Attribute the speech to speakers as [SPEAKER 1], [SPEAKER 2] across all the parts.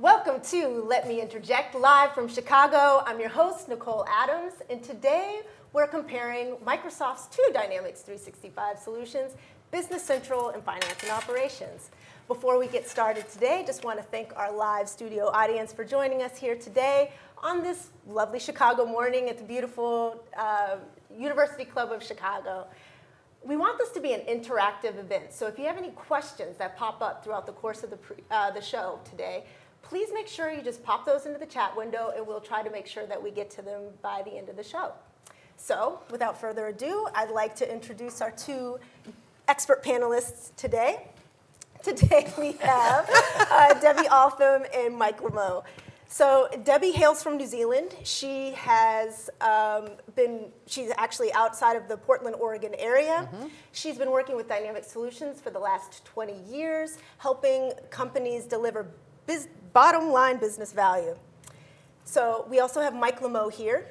[SPEAKER 1] Welcome to Let Me Interject, live from Chicago. I'm your host, Nicole Adams, and today we're comparing Microsoft's two Dynamics 365 solutions, Business Central and Finance and Operations. Before we get started today, just want to thank our live studio audience for joining us here today on this lovely Chicago morning at the beautiful University Club of Chicago. We want this to be an interactive event, so if you have any questions that pop up throughout the course of the show today, please make sure you just pop those into the chat window, and we'll try to make sure that we get to them by the end of the show. So, without further ado, I'd like to introduce our two expert panelists today. Today we have Debbie Altham and Mike Lameau. So Debbie hails from New Zealand. She has she's actually outside of the Portland, Oregon area. Mm-hmm. She's been working with Dynamic Solutions for the last 20 years, helping companies deliver bottom line business value. So we also have Mike Lameau here.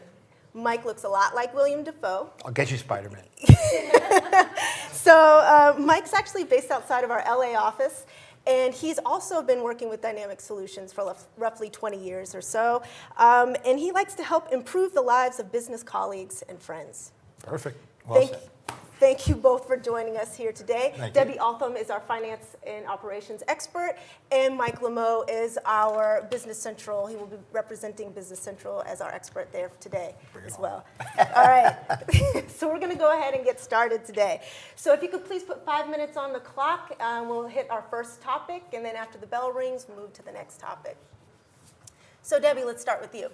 [SPEAKER 1] Mike looks a lot like William Dafoe.
[SPEAKER 2] I'll get you Spider-Man.
[SPEAKER 1] So Mike's actually based outside of our LA office, and he's also been working with Dynamic Solutions for roughly 20 years or so, and he likes to help improve the lives of business colleagues and friends.
[SPEAKER 2] Perfect. Well said.
[SPEAKER 1] Thank you both for joining us here today.
[SPEAKER 2] Thank
[SPEAKER 1] Debbie
[SPEAKER 2] you.
[SPEAKER 1] Altham is our finance and operations expert, and Mike Lameau is our Business Central. He will be representing Business Central as our expert there today as well. All right, so we're going to go ahead and get started today. So if you could please put 5 minutes on the clock, we'll hit our first topic, and then after the bell rings, we'll move to the next topic. So Debbie, let's start with you.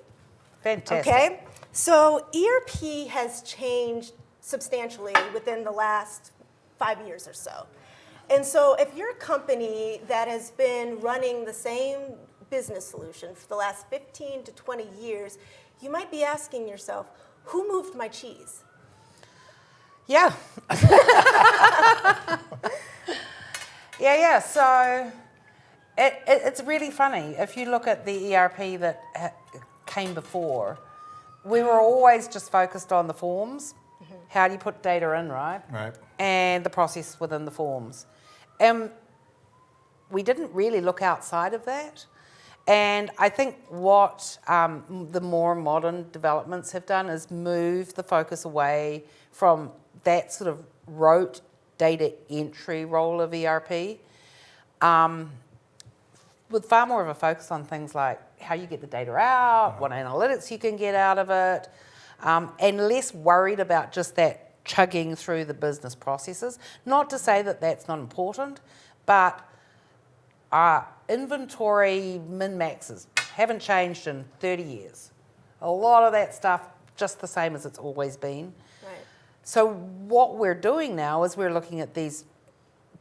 [SPEAKER 3] Fantastic.
[SPEAKER 1] Okay, so ERP has changed substantially within the last 5 years or so. And so if you're a company that has been running the same business solution for the last 15 to 20 years, you might be asking yourself, who moved my cheese?
[SPEAKER 3] Yeah. Yeah. So it's really funny. If you look at the ERP that came before, we were always just focused on the forms. How do you put data in, right?
[SPEAKER 2] Right.
[SPEAKER 3] And the process within the forms. And we didn't really look outside of that. And I think what the more modern developments have done is move the focus away from that sort of rote data entry role of ERP, with far more of a focus on things like how you get the data out, what analytics you can get out of it, and less worried about just that chugging through the business processes. Not to say that that's not important, but our inventory min-maxes haven't changed in 30 years. A lot of that stuff just the same as it's always been.
[SPEAKER 1] Right.
[SPEAKER 3] So what we're doing now is we're looking at these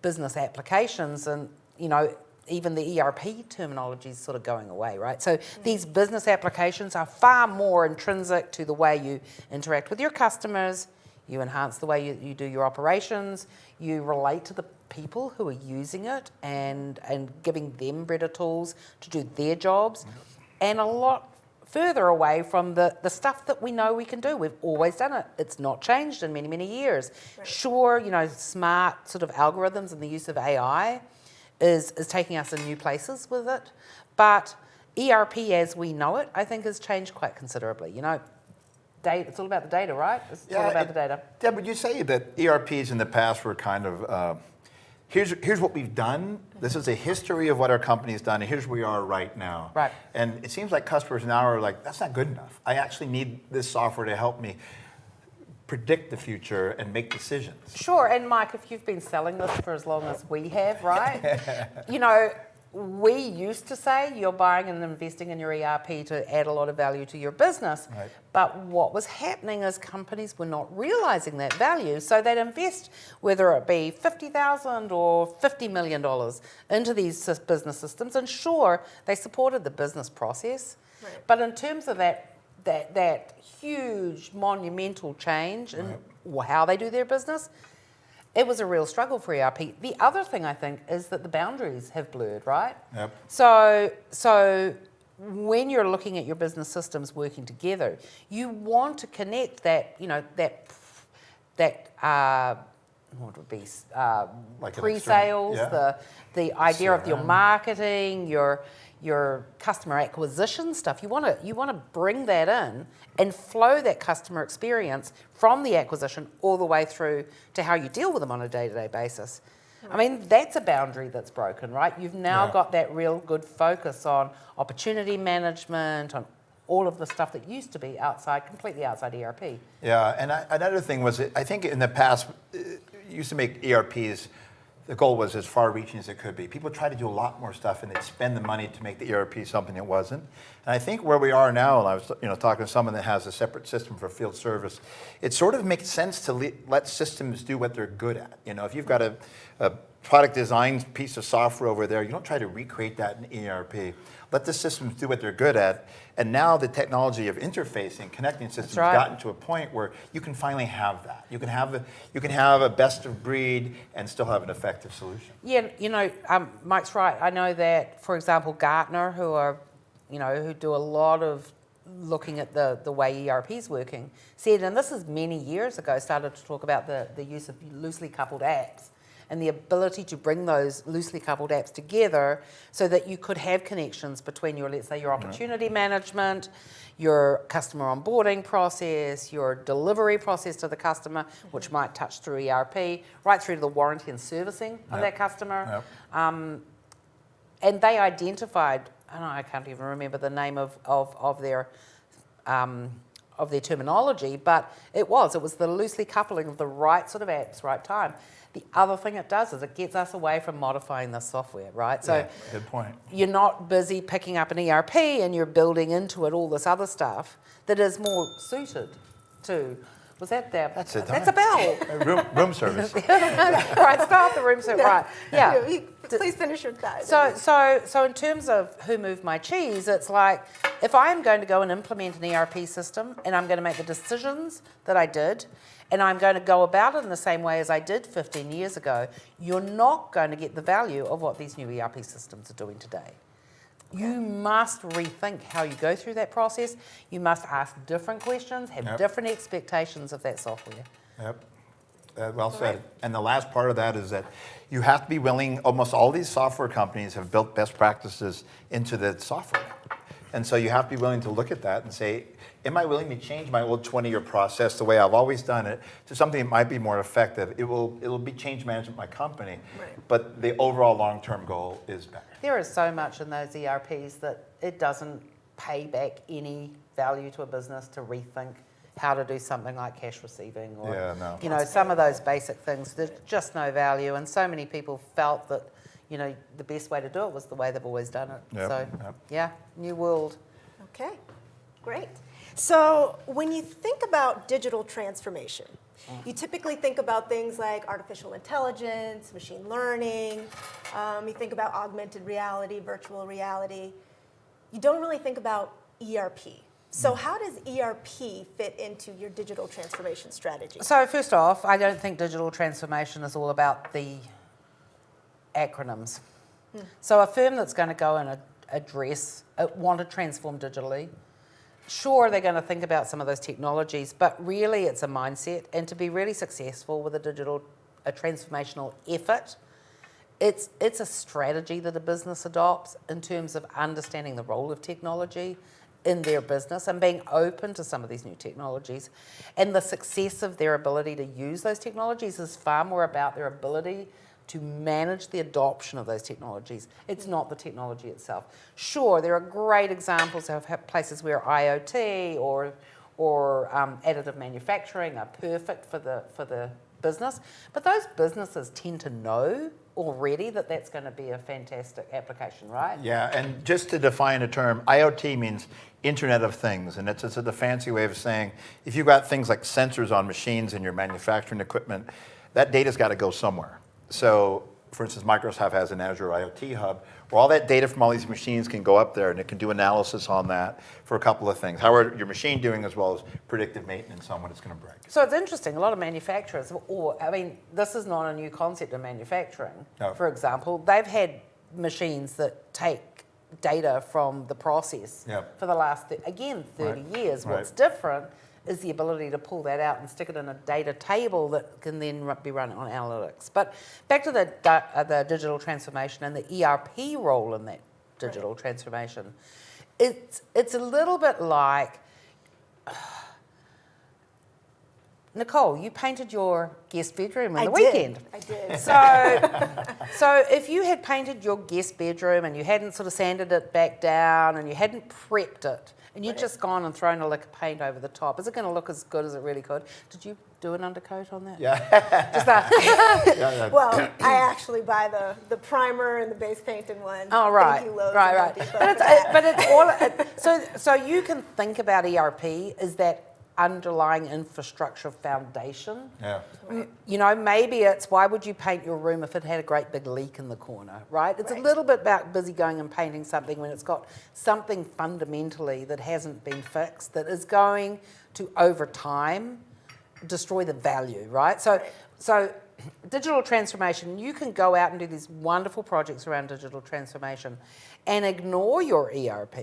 [SPEAKER 3] business applications, and even the ERP terminology is sort of going away, right? So these business applications are far more intrinsic to the way you interact with your customers, you enhance the way you do your operations, you relate to the people who are using it and giving them better tools to do their jobs, and a lot further away from the stuff that we know we can do. We've always done it. It's not changed in many, many years. Right. Sure, smart sort of algorithms and the use of AI is taking us in new places with it. But ERP as we know it, I think, has changed quite considerably. Data, it's all about the data, right? It's all about the data.
[SPEAKER 2] Deb, would you say that ERPs in the past were kind of, here's what we've done, this is a history of what our company's done, and here's where we are right now.
[SPEAKER 3] Right.
[SPEAKER 2] And it seems like customers now are like, that's not good enough. I actually need this software to help me predict the future and make decisions.
[SPEAKER 3] Sure, and Mike, if you've been selling this for as long as we have, right? We used to say you're buying and investing in your ERP to add a lot of value to your business.
[SPEAKER 2] Right.
[SPEAKER 3] But what was happening is companies were not realizing that value. So they'd invest, whether it be $50,000 or $50 million into these business systems. And sure, they supported the business process.
[SPEAKER 1] Right.
[SPEAKER 3] But in terms of that huge monumental change in how they do their business, it was a real struggle for ERP. The other thing I think is that the boundaries have blurred, right?
[SPEAKER 2] Yep.
[SPEAKER 3] So when you're looking at your business systems working together, you want to connect that, what would be
[SPEAKER 2] like
[SPEAKER 3] pre-sales,
[SPEAKER 2] yeah.
[SPEAKER 3] the idea of your marketing, your your customer acquisition stuff. You want to bring that in and flow that customer experience from the acquisition all the way through to how you deal with them on a day-to-day basis. I mean, that's a boundary that's broken, right? You've now got that real good focus on opportunity management, on all of the stuff that used to be completely outside ERP.
[SPEAKER 2] Yeah, and another thing was, I think in the past, you used to make ERPs, the goal was as far-reaching as it could be. People try to do a lot more stuff, and they'd spend the money to make the ERP something it wasn't. And I think where we are now, and I was talking to someone that has a separate system for field service, it sort of makes sense to let systems do what they're good at. If you've got a product design piece of software over there, you don't try to recreate that in ERP. Let the systems do what they're good at. And now the technology of interfacing, connecting systems, has gotten to a point where you can finally have that. You can have a best of breed and still have an effective solution.
[SPEAKER 3] Yeah, Mike's right. I know that, for example, Gartner, who do a lot of looking at the way ERP's working, said, and this is many years ago, started to talk about the use of loosely coupled apps and the ability to bring those loosely coupled apps together so that you could have connections between let's say, your opportunity management, your customer onboarding process, your delivery process to the customer, which might touch through ERP, right through to the warranty and servicing of that customer. And they identified, I can't even remember the name of their terminology, but it was the loosely coupling of the right sort of apps, right time. The other thing it does is it gets us away from modifying the software, right? So
[SPEAKER 2] good point.
[SPEAKER 3] You're not busy picking up an ERP and you're building into it all this other stuff that is more suited to. Was that there?
[SPEAKER 2] That's it.
[SPEAKER 3] That's a bell.
[SPEAKER 2] Room service.
[SPEAKER 3] Right, start the room service. Right, yeah.
[SPEAKER 1] Please finish your thought.
[SPEAKER 3] So in terms of who moved my cheese, it's like if I'm going to go and implement an ERP system and I'm going to make the decisions that I did, and I'm going to go about it in the same way as I did 15 years ago, you're not going to get the value of what these new ERP systems are doing today. You must rethink how you go through that process. You must ask different questions, have different expectations of that software.
[SPEAKER 2] Yep. Well said. And the last part of that is that you have to be willing, almost all these software companies have built best practices into the software. And so you have to be willing to look at that and say, am I willing to change my old 20-year process the way I've always done it to something that might be more effective? It'll be change management of my company, but the overall long-term goal is better.
[SPEAKER 3] There is so much in those ERPs that it doesn't pay back any value to a business to rethink how to do something like cash receiving or some of those basic things. There's just no value, and so many people felt that the best way to do it was the way they've always done it. New world.
[SPEAKER 1] Okay, great. So when you think about digital transformation, you typically think about things like artificial intelligence, machine learning, you think about augmented reality, virtual reality. You don't really think about ERP. So how does ERP fit into your digital transformation strategy?
[SPEAKER 3] So first off, I don't think digital transformation is all about the acronyms. So a firm that's going to go and want to transform digitally, sure, they're going to think about some of those technologies, but really it's a mindset. And to be really successful with a transformational effort, it's a strategy that a business adopts in terms of understanding the role of technology in their business and being open to some of these new technologies. And the success of their ability to use those technologies is far more about their ability to manage the adoption of those technologies. It's not the technology itself. Sure, there are great examples of places where IoT or additive manufacturing are perfect for the business, but those businesses tend to know already that that's going to be a fantastic application, right?
[SPEAKER 2] Yeah, and just to define a term, IoT means Internet of Things, and it's the fancy way of saying if you've got things like sensors on machines in your manufacturing equipment, that data's got to go somewhere. So, for instance, Microsoft has an Azure IoT hub where all that data from all these machines can go up there and it can do analysis on that for a couple of things. How are your machine doing as well as predictive maintenance on when it's going to break?
[SPEAKER 3] So it's interesting, a lot of manufacturers, this is not a new concept in manufacturing.
[SPEAKER 2] No.
[SPEAKER 3] For example, they've had machines that take data from the process for the last, 30 years. What's different is the ability to pull that out and stick it in a data table that can then be run on analytics. But back to the digital transformation and the ERP role in that digital transformation. It's a little bit like, Nicole, you painted your guest bedroom on the weekend.
[SPEAKER 1] I did.
[SPEAKER 3] So if you had painted your guest bedroom and you hadn't sort of sanded it back down and you hadn't prepped it and you'd just gone and thrown a lick of paint over the top, is it going to look as good as it really could? Did you do an undercoat on that?
[SPEAKER 2] Yeah.
[SPEAKER 3] Just that.
[SPEAKER 2] Yeah.
[SPEAKER 1] Well, I actually buy the primer and the base paint in one.
[SPEAKER 3] Oh, right.
[SPEAKER 1] Thank you, Lowe's
[SPEAKER 3] Right,
[SPEAKER 1] and
[SPEAKER 3] right.
[SPEAKER 1] Home Depot
[SPEAKER 3] But
[SPEAKER 1] for that.
[SPEAKER 3] it's all, so you can think about ERP as that underlying infrastructure foundation.
[SPEAKER 2] Yeah.
[SPEAKER 3] You know, maybe it's why would you paint your room if it had a great big leak in the corner, right? It's a little bit about busy going and painting something when it's got something fundamentally that hasn't been fixed that is going to, over time, destroy the value, right? So digital transformation, you can go out and do these wonderful projects around digital transformation and ignore your ERP,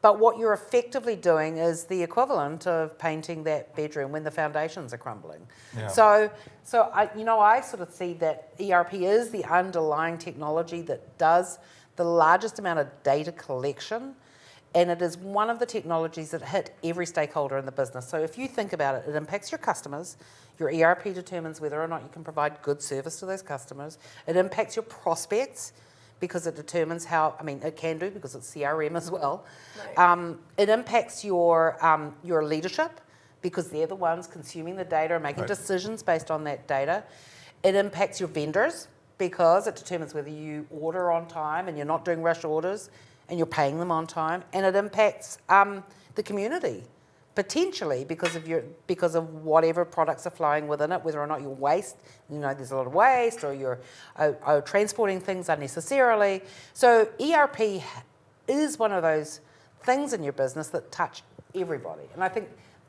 [SPEAKER 3] but what you're effectively doing is the equivalent of painting that bedroom when the foundations are crumbling.
[SPEAKER 2] Yeah.
[SPEAKER 3] So I sort of see that ERP is the underlying technology that does the largest amount of data collection, and it is one of the technologies that hit every stakeholder in the business. So if you think about it, it impacts your customers. Your ERP determines whether or not you can provide good service to those customers. It impacts your prospects because it determines how, it can do because it's CRM as well.
[SPEAKER 1] Right.
[SPEAKER 3] It impacts your leadership because they're the ones consuming the data and making decisions based on that data. It impacts your vendors because it determines whether you order on time and you're not doing rush orders and you're paying them on time. And it impacts the community potentially because of whatever products are flowing within it, whether or not you're there's a lot of waste or you're transporting things unnecessarily. So ERP is one of those things in your business that touch everybody. And I think,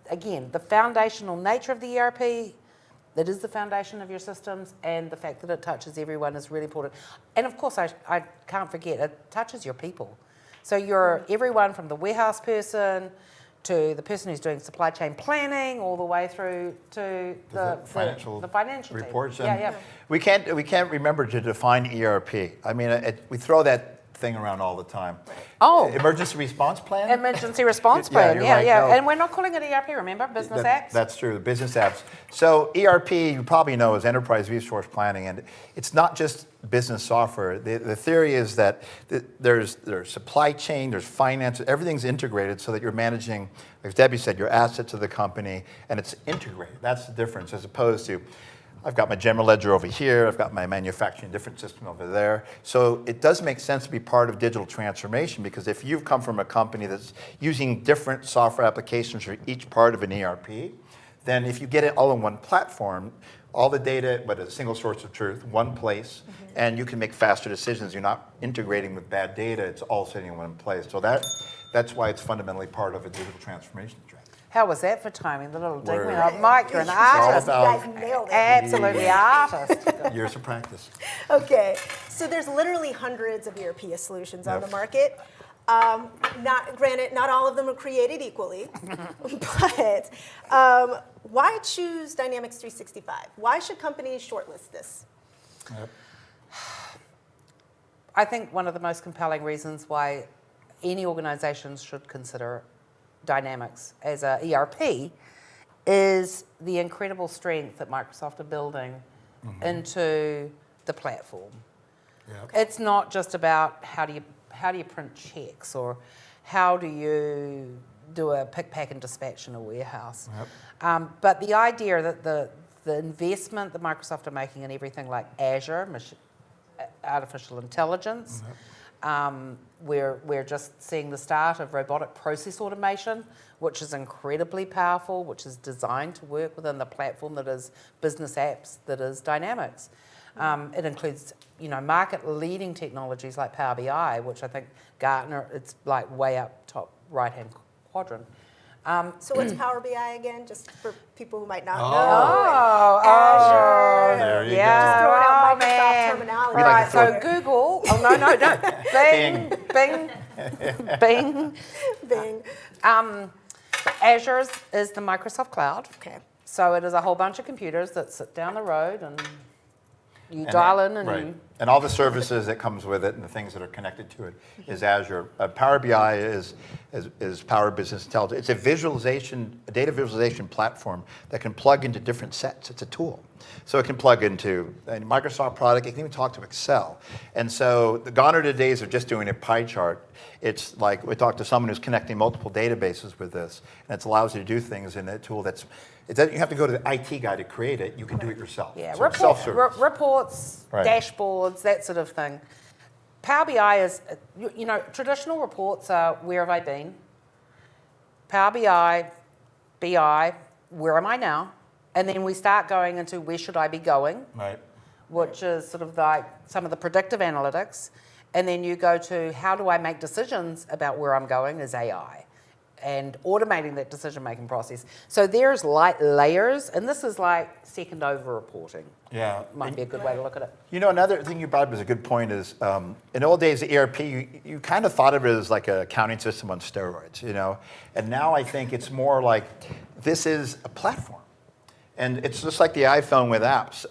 [SPEAKER 3] again, the foundational nature of the ERP, that is the foundation of your systems, and the fact that it touches everyone is really important. And of course, I can't forget, it touches your people. So you're everyone from the warehouse person to the person who's doing supply chain planning, all the way through to the financial
[SPEAKER 2] reports.
[SPEAKER 3] Team. Yeah.
[SPEAKER 2] We can't remember to define ERP. We throw that thing around all the time.
[SPEAKER 3] Oh.
[SPEAKER 2] Emergency response plan?
[SPEAKER 3] Emergency response
[SPEAKER 2] Yeah,
[SPEAKER 3] plan,
[SPEAKER 2] you're
[SPEAKER 3] yeah.
[SPEAKER 2] like, no.
[SPEAKER 3] And we're not calling it ERP, remember? Business apps?
[SPEAKER 2] That's true, the business apps. So ERP, you probably know, is enterprise resource planning, and it's not just business software. The theory is that there's supply chain, there's finance, everything's integrated so that you're managing, like Debbie said, your assets of the company, and it's integrated. That's the difference, as opposed to, I've got my general ledger over here, I've got my manufacturing different system over there. So it does make sense to be part of digital transformation, because if you've come from a company that's using different software applications for each part of an ERP, then if you get it all in one platform, all the data, but a single source of truth, one place, and you can make faster decisions. You're not integrating with bad data, it's all sitting in one place. So that's why it's fundamentally part of a digital transformation strategy.
[SPEAKER 3] How was that for timing? The little ding
[SPEAKER 2] Word.
[SPEAKER 3] went up. Mike, you're an artist.
[SPEAKER 1] You guys nailed it.
[SPEAKER 3] Absolutely artist.
[SPEAKER 2] Years of practice.
[SPEAKER 1] Okay, so there's literally hundreds of ERP solutions on the market. Not all of them are created equally, but why choose Dynamics 365? Why should companies shortlist this?
[SPEAKER 2] Yep.
[SPEAKER 3] I think one of the most compelling reasons why any organizations should consider Dynamics as a ERP is the incredible strength that Microsoft are building into the platform.
[SPEAKER 2] Yep.
[SPEAKER 3] It's not just about how do you print checks or how do you do a pick, pack, and dispatch in a warehouse.
[SPEAKER 2] Yep.
[SPEAKER 3] But the idea that the investment that Microsoft are making in everything like Azure, artificial intelligence, we're just seeing the start of robotic process automation, which is incredibly powerful, which is designed to work within the platform that is business apps, that is Dynamics. It includes, market-leading technologies like Power BI, which I think Gartner, it's like way up top right-hand quadrant.
[SPEAKER 1] So what's Power BI again, just for people who might not know?
[SPEAKER 3] Azure.
[SPEAKER 2] There you
[SPEAKER 1] Just
[SPEAKER 2] go.
[SPEAKER 1] throwing out Microsoft
[SPEAKER 3] man.
[SPEAKER 1] terminology.
[SPEAKER 2] We like
[SPEAKER 3] Right,
[SPEAKER 2] to
[SPEAKER 3] so
[SPEAKER 2] throw-
[SPEAKER 3] Google, no. Bing.
[SPEAKER 1] Bing.
[SPEAKER 3] Azure is the Microsoft Cloud.
[SPEAKER 1] Okay.
[SPEAKER 3] So it is a whole bunch of computers that sit down the road and You dial in and
[SPEAKER 2] right.
[SPEAKER 3] you...
[SPEAKER 2] And all the services that comes with it and the things that are connected to it is Azure. Power BI is Power Business Intelligence. It's a data visualization platform that can plug into different sets. It's a tool. So it can plug into a Microsoft product. It can even talk to Excel. And so the gone are the days of just doing a pie chart. It's like we talked to someone who's connecting multiple databases with this, and it allows you to do things in a tool that's, it doesn't, you have to go to the IT guy to create it. You can do it yourself.
[SPEAKER 3] Yeah,
[SPEAKER 2] So it's self-service.
[SPEAKER 3] reports,
[SPEAKER 2] Right.
[SPEAKER 3] dashboards, that sort of thing. Power BI is, you know, traditional reports are where have I been? Power BI, where am I now? And then we start going into where should I be going,
[SPEAKER 2] Right.
[SPEAKER 3] which is sort of like some of the predictive analytics. And then you go to how do I make decisions about where I'm going is AI and automating that decision-making process. So there's like layers, and this is like second over reporting.
[SPEAKER 2] Yeah.
[SPEAKER 3] Might be a good way to look at it.
[SPEAKER 2] You know, another thing you brought up is a good point is, in the old days, the ERP, you kind of thought of it as like an accounting system on steroids, you know? And now I think it's more like this is a platform. And it's just like the iPhone with apps.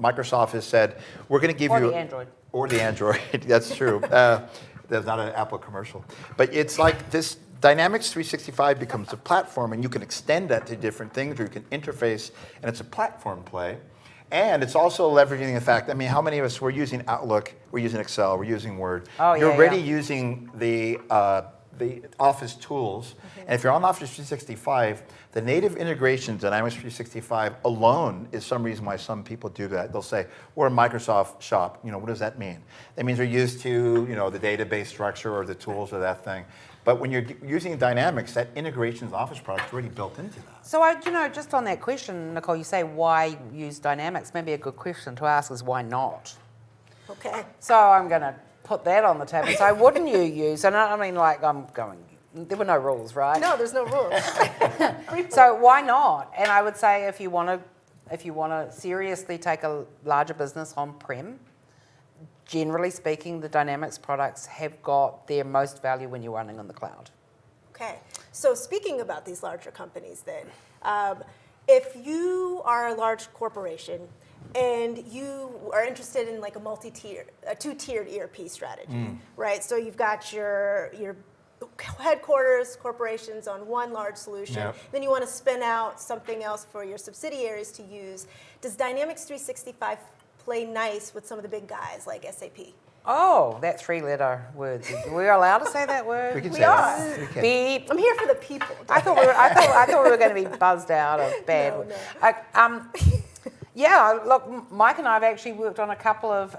[SPEAKER 2] Microsoft has said, we're going to give
[SPEAKER 3] Or
[SPEAKER 2] you...
[SPEAKER 3] the Android.
[SPEAKER 2] Or the Android, that's true. There's not an Apple commercial. But it's like this Dynamics 365 becomes a platform, and you can extend that to different things, or you can interface, and it's a platform play. And it's also leveraging the fact, I mean, how many of us, we're using Outlook, we're using Excel, we're using Word.
[SPEAKER 3] Oh,
[SPEAKER 2] You're
[SPEAKER 3] yeah,
[SPEAKER 2] already
[SPEAKER 3] yeah.
[SPEAKER 2] using the Office tools. And if you're on Office 365, the native integrations, Dynamics 365 alone is some reason why some people do that. They'll say, we're a Microsoft shop. You know, what does that mean? That means they're used to, you know, the database structure or the tools or that thing. But when you're using Dynamics, that integration of the Office product is already built into that.
[SPEAKER 3] So, you know, just on that question, Nicole, you say why use Dynamics. Maybe a good question to ask is why not?
[SPEAKER 1] Okay.
[SPEAKER 3] So I'm going to put that on the table. So wouldn't you use, and I mean like I'm going, there were no rules, right?
[SPEAKER 1] No, there's no rules.
[SPEAKER 3] So why not? And I would say if you want to seriously take a larger business on-prem, generally speaking, the Dynamics products have got their most value when you're running on the cloud.
[SPEAKER 1] Okay. So speaking about these larger companies then, if you are a large corporation and you are interested in like a two-tiered ERP strategy, right? So you've got your headquarters corporations on one large solution,
[SPEAKER 2] Yep.
[SPEAKER 1] then you want to spin out something else for your subsidiaries to use. Does Dynamics 365 play nice with some of the big guys like SAP?
[SPEAKER 3] Oh, that three-letter word. We're allowed to say that word?
[SPEAKER 2] We can
[SPEAKER 1] We
[SPEAKER 2] say
[SPEAKER 1] are.
[SPEAKER 2] that. We can.
[SPEAKER 3] Beep.
[SPEAKER 1] I'm here for the people.
[SPEAKER 3] I thought we were going to be buzzed out of bad.
[SPEAKER 1] No.
[SPEAKER 3] Yeah, look, Mike and I have actually worked on a couple of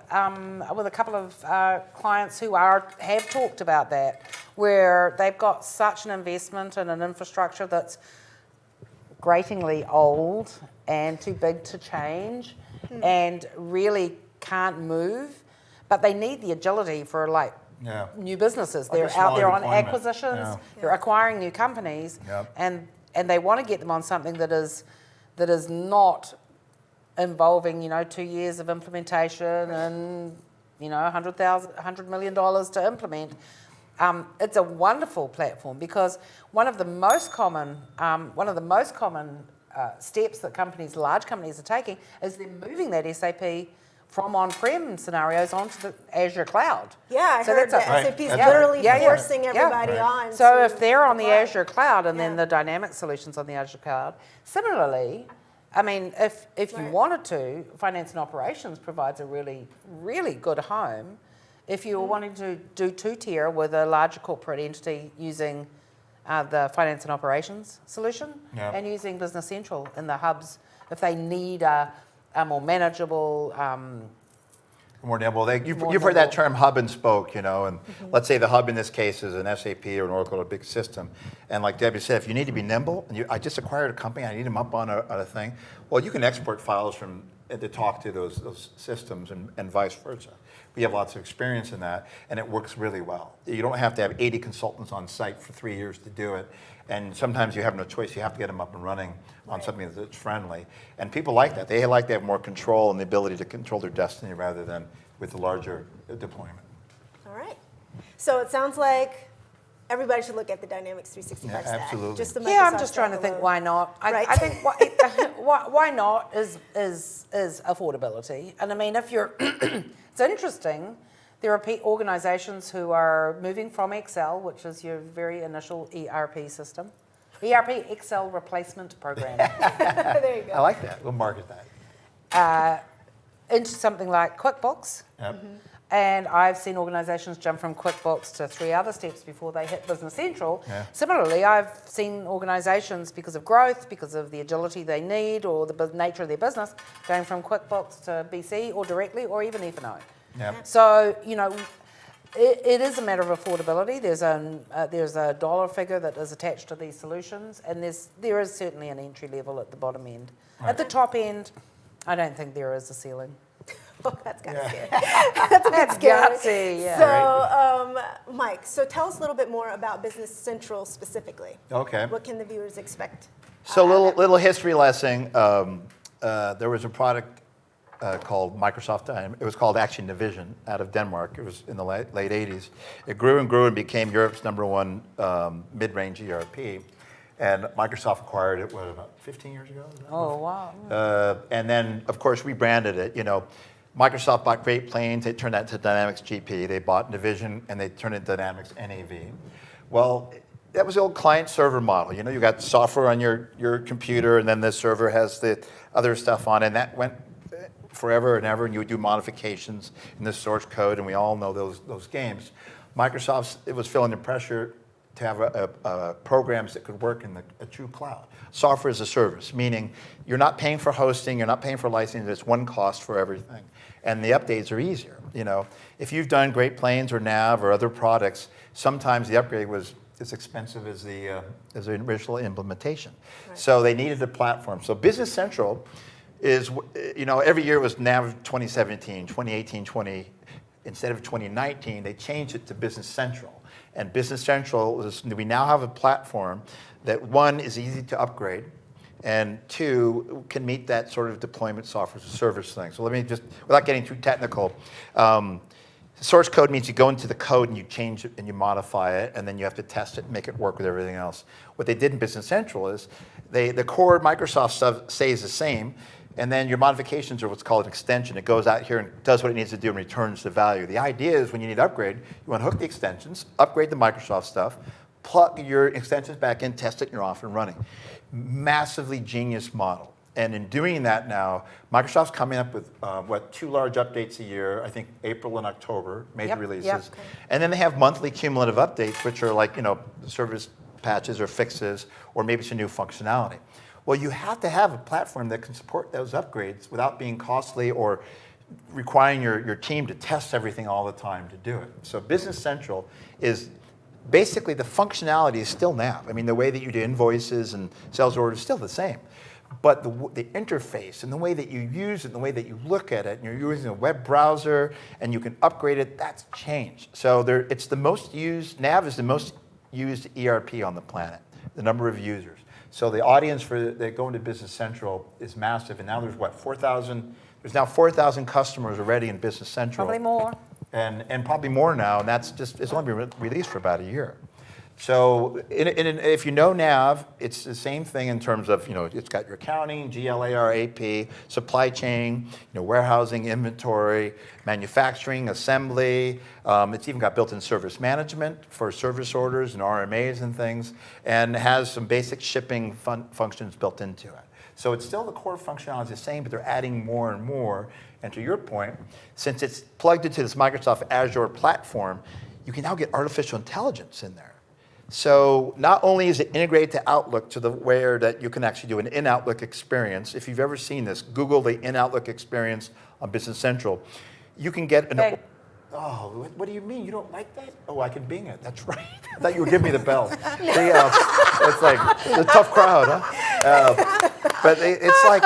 [SPEAKER 3] clients who have talked about that, where they've got such an investment in an infrastructure that's gratingly old and too big to change, and really can't move, but they need the agility for like
[SPEAKER 2] Yeah.
[SPEAKER 3] new businesses.
[SPEAKER 2] Like a
[SPEAKER 3] They're out there
[SPEAKER 2] smaller
[SPEAKER 3] on
[SPEAKER 2] deployment.
[SPEAKER 3] acquisitions.
[SPEAKER 2] Yeah.
[SPEAKER 3] They're acquiring new companies,
[SPEAKER 2] Yep.
[SPEAKER 3] and they want to get them on something that is not involving 2 years of implementation and $100 million to implement. It's a wonderful platform because one of the most common steps that large companies are taking is they're moving that SAP from on-prem scenarios onto the Azure cloud.
[SPEAKER 1] Yeah, I
[SPEAKER 3] So
[SPEAKER 1] heard
[SPEAKER 3] that's
[SPEAKER 1] that
[SPEAKER 2] Right.
[SPEAKER 1] SAP is
[SPEAKER 2] That's
[SPEAKER 1] literally
[SPEAKER 3] right. Yeah, yeah.
[SPEAKER 1] forcing everybody on.
[SPEAKER 3] So
[SPEAKER 1] to
[SPEAKER 3] if they're on the
[SPEAKER 1] cloud.
[SPEAKER 3] Azure cloud and then
[SPEAKER 1] Yeah.
[SPEAKER 3] the Dynamics solutions on the Azure cloud, similarly, I mean, if you
[SPEAKER 1] Right.
[SPEAKER 3] wanted to, finance and operations provides a really, really good home. If you were wanting to do two-tier with a larger corporate entity using the finance and operations solution
[SPEAKER 2] Yeah.
[SPEAKER 3] and using Business Central in the hubs, if they need a more manageable
[SPEAKER 2] More nimble. You've
[SPEAKER 3] More
[SPEAKER 2] heard that
[SPEAKER 3] nimble.
[SPEAKER 2] term hub and spoke, and let's say the hub in this case is an SAP or an Oracle or a big system. And like Debbie said, if you need to be nimble, and I just acquired a company, I need them up on a thing, well, you can export files from to talk to those systems and vice versa. We have lots of experience in that, and it works really well. You don't have to have 80 consultants on site for 3 years to do it. And sometimes you have no choice. You have to get them up and running on something that's friendly. And people like that. They like to have more control and the ability to control their destiny rather than with the larger deployment.
[SPEAKER 1] All right. So it sounds like everybody should look at the Dynamics 365
[SPEAKER 2] Yeah,
[SPEAKER 1] stack.
[SPEAKER 2] absolutely.
[SPEAKER 1] Just the
[SPEAKER 3] Yeah, I'm
[SPEAKER 1] Microsoft
[SPEAKER 3] just trying to
[SPEAKER 1] stack
[SPEAKER 3] think
[SPEAKER 1] alone.
[SPEAKER 3] why not.
[SPEAKER 1] Right.
[SPEAKER 3] I think why not is affordability. And I mean, if you're, it's interesting. There are organizations who are moving from Excel, which is your very initial ERP system, ERP Excel replacement program,
[SPEAKER 1] There you go.
[SPEAKER 2] I like that. We'll market that.
[SPEAKER 3] into something like QuickBooks.
[SPEAKER 2] Yep.
[SPEAKER 3] And I've seen organizations jump from QuickBooks to 3 other steps before they hit Business Central.
[SPEAKER 2] Yeah.
[SPEAKER 3] Similarly, I've seen organizations, because of growth, because of the agility they need, or the nature of their business, going from QuickBooks to BC, or directly, or even F&O.
[SPEAKER 2] Yep.
[SPEAKER 3] So, you know, it is a matter of affordability. There's a dollar figure that is attached to these solutions, and there is certainly an entry level at the bottom end.
[SPEAKER 2] Right.
[SPEAKER 3] At the top end, I don't think there is a ceiling.
[SPEAKER 1] Oh, that's kind of scary. That's a bit scary.
[SPEAKER 3] Gutsy, yeah.
[SPEAKER 1] So, Mike, so tell us a little bit more about Business Central specifically.
[SPEAKER 2] Okay.
[SPEAKER 1] What can the viewers expect?
[SPEAKER 2] So little history lesson. There was a product called Microsoft Dynamics. It was called actually Navision out of Denmark. It was in the late 80s. It grew and grew and became Europe's #1 mid-range ERP. And Microsoft acquired it, about 15 years ago?
[SPEAKER 3] Oh, wow.
[SPEAKER 2] And then, of course, rebranded it. You know, Microsoft bought Great Plains. They turned that to Dynamics GP. They bought Navision, and they turned it to Dynamics NAV. Well, that was the old client-server model. You know, you got software on your computer, and then the server has the other stuff on it, and that went forever and ever, and you would do modifications in the source code, and we all know those games. Microsoft, it was feeling the pressure to have programs that could work in a true cloud. Software as a service, meaning you're not paying for hosting, you're not paying for licensing, there's one cost for everything. And the updates are easier. You know, if you've done Great Plains or Nav or other products, sometimes the upgrade was as expensive as the original implementation. Right. So they needed a platform. So Business Central is, you know, every year it was Nav 2017, 2018, instead of 2019, they changed it to Business Central. And Business Central is, we now have a platform that, one, is easy to upgrade, and two, can meet that sort of deployment software as a service thing. So let me just, without getting too technical, source code means you go into the code and you change it and you modify it, and then you have to test it and make it work with everything else. What they did in Business Central is, the core Microsoft stuff stays the same, and then your modifications are what's called an extension. It goes out here and does what it needs to do and returns the value. The idea is when you need to upgrade, you want to hook the extensions, upgrade the Microsoft stuff, plug your extensions back in, test it, and you're off and running. Massively genius model. And in doing that now, Microsoft's coming up with, 2 large updates a year, I think April and October, major releases.
[SPEAKER 3] Yep.
[SPEAKER 1] Okay.
[SPEAKER 2] And then they have monthly cumulative updates, which are like, you know, service patches or fixes, or maybe some new functionality. Well, you have to have a platform that can support those upgrades without being costly or requiring your team to test everything all the time to do it. So Business Central is basically, the functionality is still Nav. I mean, the way that you do invoices and sales orders is still the same. But the interface and the way that you use it and the way that you look at it, and you're using a web browser and you can upgrade it, that's changed. So it's the most used, Nav is the most used ERP on the planet, the number of users. So the audience that go into Business Central is massive, and now there's what, 4,000? There's now 4,000 customers already in Business Central.
[SPEAKER 3] Probably more.
[SPEAKER 2] And probably more now, and it's only been released for about a year. So if you know Nav, it's the same thing in terms of, you know, it's got your accounting, GLAR, AP, supply chain, you know, warehousing, inventory, manufacturing, assembly. It's even got built-in service management for service orders and RMAs and things, and has some basic shipping functions built into it. So it's still, the core functionality is the same, but they're adding more and more. And to your point, since it's plugged into this Microsoft Azure platform, you can now get artificial intelligence in there. So not only is it integrated to Outlook to the where that you can actually do an in-Outlook experience. If you've ever seen this, Google the in-Outlook experience on Business Central. You can get an...
[SPEAKER 3] Okay.
[SPEAKER 2] Oh, what do you mean? You don't like that? Oh, I can Bing it. That's right. I thought you would give me the bell. It's like, it's a tough crowd, huh? But it's like,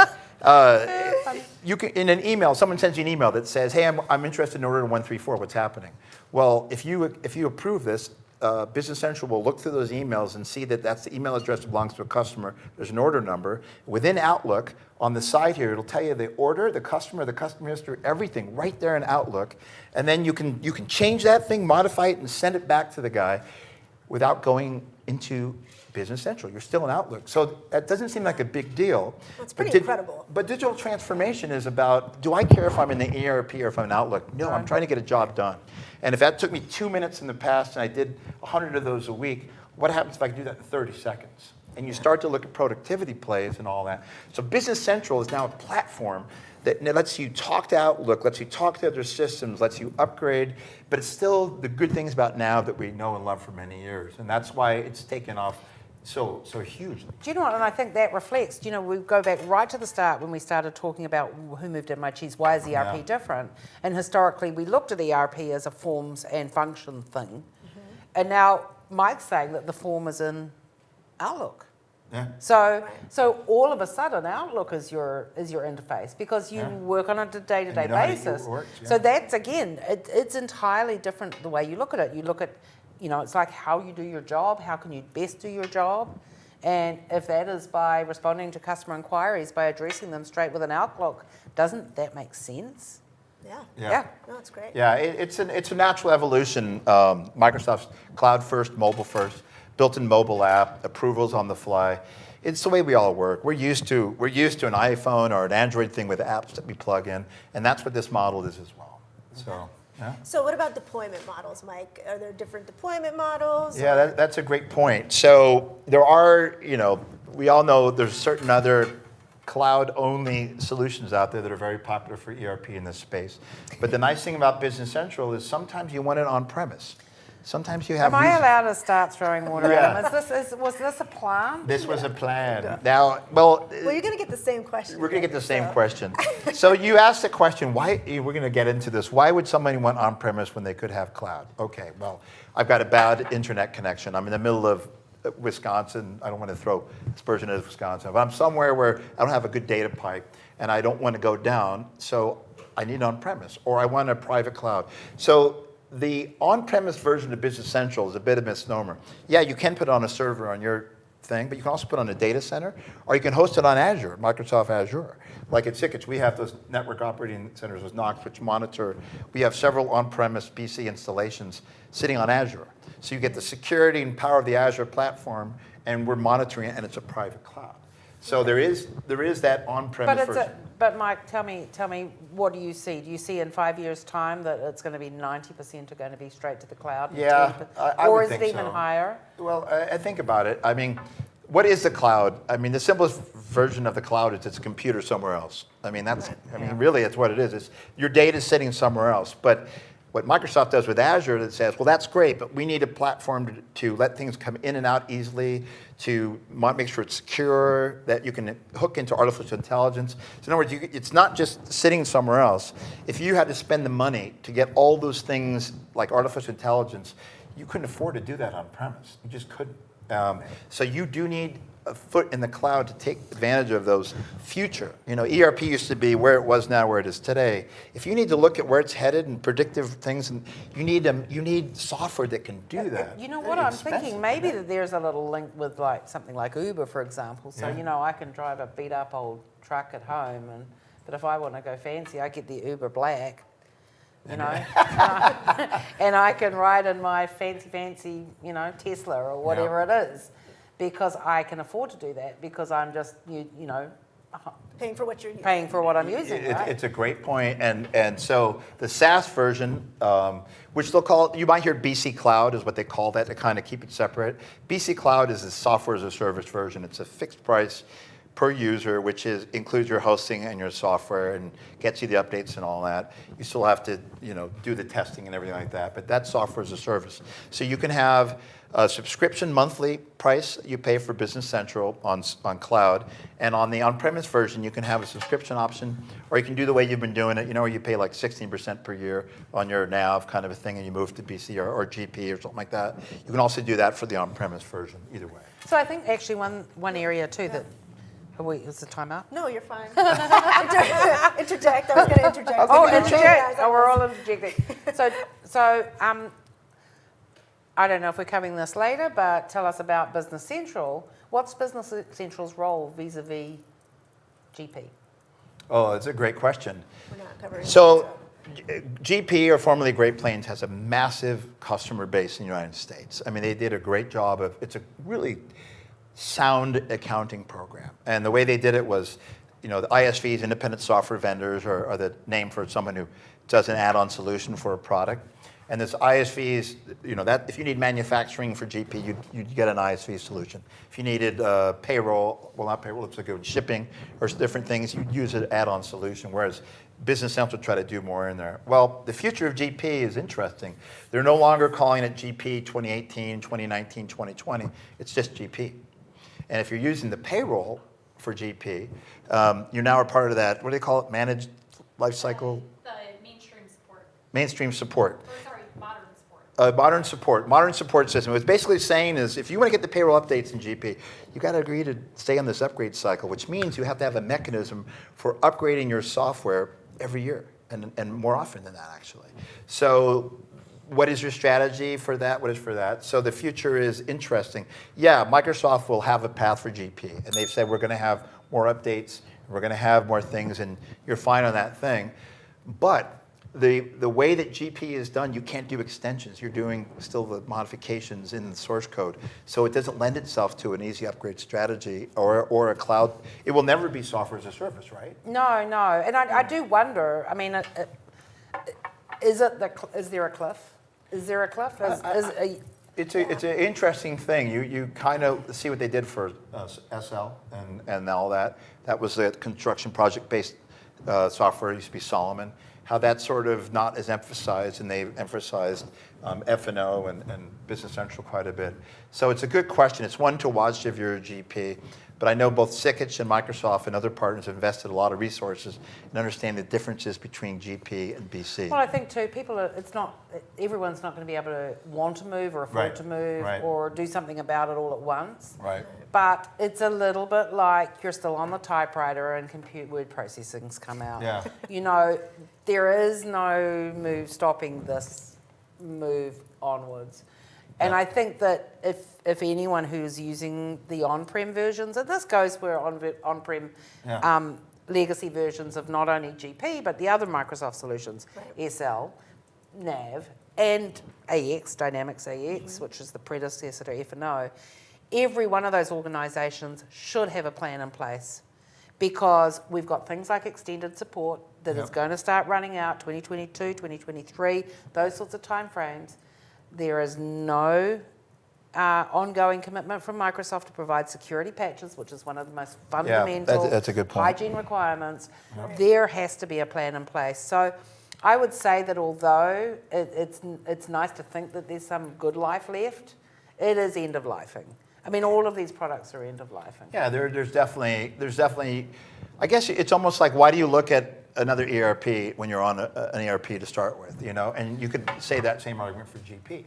[SPEAKER 2] you can, in an email, someone sends you an email that says, hey, I'm interested in order 134, what's happening? Well, if you approve this, Business Central will look through those emails and see that that's the email address that belongs to a customer. There's an order number. Within Outlook, on the side here, it'll tell you the order, the customer history, everything right there in Outlook. And then you can change that thing, modify it, and send it back to the guy. without going into Business Central. You're still in Outlook. So that doesn't seem like a big deal.
[SPEAKER 1] That's pretty incredible.
[SPEAKER 2] But digital transformation is about, do I care if I'm in the ERP or if I'm in Outlook? No, I'm trying to get a job done. And if that took me 2 minutes in the past and I did 100 of those a week, what happens if I can do that in 30 seconds? And you start to look at productivity plays and all that. So Business Central is now a platform that lets you talk to Outlook, lets you talk to other systems, lets you upgrade, but it's still the good things about now that we know and love for many years. And that's why it's taken off so hugely.
[SPEAKER 3] Do you know what? And I think that reflects, we go back right to the start when we started talking about who moved in my cheese, why is ERP different? And historically, we looked at ERP as a forms and function thing. Mm-hmm. And now Mike's saying that the form is in Outlook.
[SPEAKER 2] Yeah.
[SPEAKER 3] So all of a sudden, Outlook is your interface because you work on a day-to-day basis.
[SPEAKER 2] Works,
[SPEAKER 3] So that's, again, it's entirely different the way you look at it. You look at, it's like how you do your job, how can you best do your job? And if that is by responding to customer inquiries, by addressing them straight with an Outlook, doesn't that make sense?
[SPEAKER 1] Yeah. No, it's great.
[SPEAKER 2] Yeah, it's a natural evolution. Microsoft's cloud first, mobile first, built-in mobile app, approvals on the fly. It's the way we all work. We're used to an iPhone or an Android thing with apps that we plug in, and that's what this model is as well. So, yeah.
[SPEAKER 1] So what about deployment models, Mike? Are there different deployment models?
[SPEAKER 2] Yeah, that's a great point. So there are, we all know there's certain other cloud-only solutions out there that are very popular for ERP in this space. But the nice thing about Business Central is sometimes you want it on-premise. Sometimes you have.
[SPEAKER 3] Am I allowed to start throwing water at him? Was this a plan?
[SPEAKER 2] This was a plan. Now, well,
[SPEAKER 1] you're going to get the same question.
[SPEAKER 2] We're going to get the same question. So you asked the question, why? We're going to get into this. Why would somebody want on-premise when they could have cloud? Okay, well, I've got a bad internet connection. I'm in the middle of Wisconsin. I don't want to throw aspersion at Wisconsin, but I'm somewhere where I don't have a good data pipe, and I don't want to go down. So I need on-premise, or I want a private cloud. So the on-premise version of Business Central is a bit of a misnomer. Yeah, you can put it on a server on your thing, but you can also put it on a data center, or you can host it on Azure, Microsoft Azure. Like at Sikich, we have those network operating centers with Knox, which monitor. We have several on-premise PC installations sitting on Azure. So you get the security and power of the Azure platform, and we're monitoring it, and it's a private cloud. So there is that on-premise version.
[SPEAKER 3] But Mike, tell me, what do you see? Do you see in 5 years' time that it's going to be 90% are going to be straight to the cloud?
[SPEAKER 2] Yeah, I
[SPEAKER 3] or
[SPEAKER 2] would
[SPEAKER 3] is
[SPEAKER 2] think
[SPEAKER 3] it even
[SPEAKER 2] so.
[SPEAKER 3] higher?
[SPEAKER 2] Well, I think about it. I mean, what is the cloud? I mean, the simplest version of the cloud is it's a computer somewhere else. I mean, really, it's what it is. It's your data sitting somewhere else. But what Microsoft does with Azure, that says, well, that's great, but we need a platform to let things come in and out easily, to make sure it's secure, that you can hook into artificial intelligence. So in other words, it's not just sitting somewhere else. If you had to spend the money to get all those things like artificial intelligence, you couldn't afford to do that on premise. You just couldn't. So you do need a foot in the cloud to take advantage of those future. ERP used to be where it was now, where it is today. If you need to look at where it's headed and predictive things, and you need software that can do that.
[SPEAKER 3] You know what I'm thinking? Maybe that there's a little link with like something like Uber, for example. So I can drive a beat up old truck at home, but if I want to go fancy, I get the Uber Black. And I can ride in my fancy, Tesla or whatever it is. Because I can afford to do that, because I'm just,
[SPEAKER 1] paying for what you're using.
[SPEAKER 3] Paying for what I'm using, right?
[SPEAKER 2] It's a great point. And so the SaaS version, which they'll call, you might hear BC Cloud is what they call that, to kind of keep it separate. BC Cloud is a software as a service version. It's a fixed price per user, which includes your hosting and your software and gets you the updates and all that. You still have to, do the testing and everything like that, but that's software as a service. So you can have a subscription monthly price that you pay for Business Central on cloud, and on the on-premise version, you can have a subscription option, or you can do the way you've been doing it, where you pay like 16% per year on your NAV kind of a thing, and you move to BC or GP or something like that. You can also do that for the on-premise version, either way.
[SPEAKER 3] So I think actually one area too that. Is the time out?
[SPEAKER 1] No, you're fine. Interject. I was going to interject.
[SPEAKER 3] Interject. We're all interjecting. So I don't know if we're covering this later, but tell us about Business Central. What's Business Central's role vis-a-vis GP?
[SPEAKER 2] Oh, it's a great question.
[SPEAKER 1] We're not covering
[SPEAKER 2] So GP, or formerly Great Plains, has a massive customer base in the United States. I mean, they did a great job of, it's a really sound accounting program. And the way they did it was, the ISVs, independent software vendors, are the name for someone who does an add-on solution for a product. And this ISVs, that if you need manufacturing for GP, you'd get an ISV solution. If you needed payroll, well, not payroll, it's a good shipping or different things, you'd use an add-on solution, whereas Business Central try to do more in there. Well, the future of GP is interesting. They're no longer calling it GP 2018, 2019, 2020. It's just GP. And if you're using the payroll for GP, you now are part of that, what do they call it, managed life cycle?
[SPEAKER 4] The mainstream support.
[SPEAKER 2] Mainstream support.
[SPEAKER 4] Or sorry, modern support.
[SPEAKER 2] Modern support system. What it's basically saying is, if you want to get the payroll updates in GP, you got to agree to stay on this upgrade cycle, which means you have to have a mechanism for upgrading your software every year, and more often than that, actually. So what is your strategy for that? What is for that? So the future is interesting. Yeah, Microsoft will have a path for GP, and they've said we're going to have more updates, we're going to have more things, and you're fine on that thing. But the way that GP is done, you can't do extensions. You're doing still the modifications in the source code. So it doesn't lend itself to an easy upgrade strategy or a cloud. It will never be software as a service, right?
[SPEAKER 3] No. And I do wonder, I mean, is there a cliff? Is there a cliff?
[SPEAKER 2] It's an interesting thing. You kind of see what they did for SL and all that. That was a construction project-based software. It used to be Solomon. How that's sort of not as emphasized, and they've emphasized F&O and Business Central quite a bit. So it's a good question. It's one to watch if you're a GP. But I know both Sikich and Microsoft and other partners have invested a lot of resources in understanding the differences between GP and BC.
[SPEAKER 3] Well, I think too, everyone's not going to be able to want to move or afford to move or do something about it all at once.
[SPEAKER 2] Right.
[SPEAKER 3] But it's a little bit like you're still on the typewriter and compute word processing's come out.
[SPEAKER 2] Yeah.
[SPEAKER 3] There is no move stopping this move onwards. And I think that if anyone who's using the on-prem versions, and this goes where on-prem legacy versions of not only GP, but the other Microsoft solutions, SL, NAV, and AX, Dynamics AX, which is the predecessor to F&O, every one of those organizations should have a plan in place, because we've got things like extended support that is going to start running out 2022, 2023, those sorts of timeframes. There is no ongoing commitment from Microsoft to provide security patches, which is one of the most fundamental
[SPEAKER 2] that's a good point.
[SPEAKER 3] hygiene requirements. There has to be a plan in place. So I would say that although it's nice to think that there's some good life left, it is end of lifing. I mean, all of these products are end of lifing.
[SPEAKER 2] Yeah, there's definitely. I guess it's almost like, why do you look at another ERP when you're on an ERP to start with, And you could say that same argument for GP.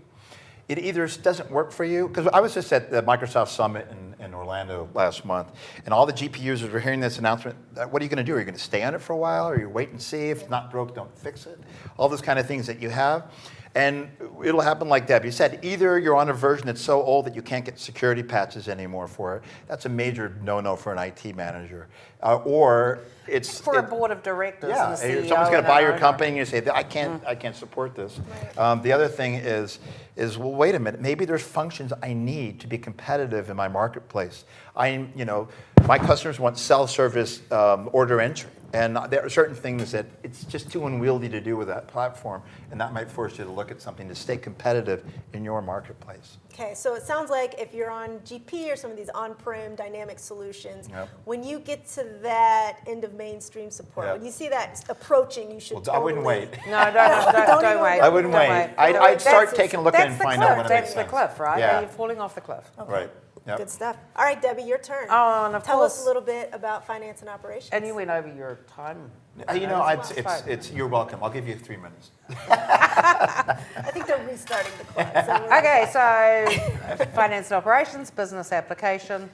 [SPEAKER 2] It either doesn't work for you, because I was just at the Microsoft Summit in Orlando last month, and all the GP users were hearing this announcement. What are you going to do? Are you going to stay on it for a while, or you wait and see? If it's not broke, don't fix it. All those kind of things that you have. And it'll happen like Debbie said. Either you're on a version that's so old that you can't get security patches anymore for it. That's a major no-no for an IT manager. Or it's
[SPEAKER 3] for a board of directors.
[SPEAKER 2] Yeah,
[SPEAKER 3] and the CEO
[SPEAKER 2] someone's going to buy your
[SPEAKER 3] owner.
[SPEAKER 2] company, and you say, I can't support this. The other thing is, well, wait a minute. Maybe there's functions I need to be competitive in my marketplace. My customers want self-service order entry. And there are certain things that it's just too unwieldy to do with that platform, and that might force you to look at something to stay competitive in your marketplace.
[SPEAKER 1] Okay, so it sounds like if you're on GP or some of these on-prem dynamic solutions, when you get to that end of mainstream support, when you see that approaching, you should
[SPEAKER 2] I wouldn't wait.
[SPEAKER 3] No, don't wait.
[SPEAKER 2] I wouldn't wait. I'd start taking a look at it and find out when it makes sense.
[SPEAKER 3] That's the cliff, right?
[SPEAKER 2] Yeah.
[SPEAKER 3] You're falling off the cliff.
[SPEAKER 1] Okay.
[SPEAKER 2] Right. Yep.
[SPEAKER 1] Good stuff. All right, Debbie, your turn.
[SPEAKER 3] Oh, and of
[SPEAKER 1] Tell
[SPEAKER 3] course.
[SPEAKER 1] us a little bit about finance and operations.
[SPEAKER 3] And you went over your time.
[SPEAKER 2] You're welcome. I'll give you 3 minutes.
[SPEAKER 1] I think they're restarting the clock.
[SPEAKER 3] Okay, so finance and operations, business application,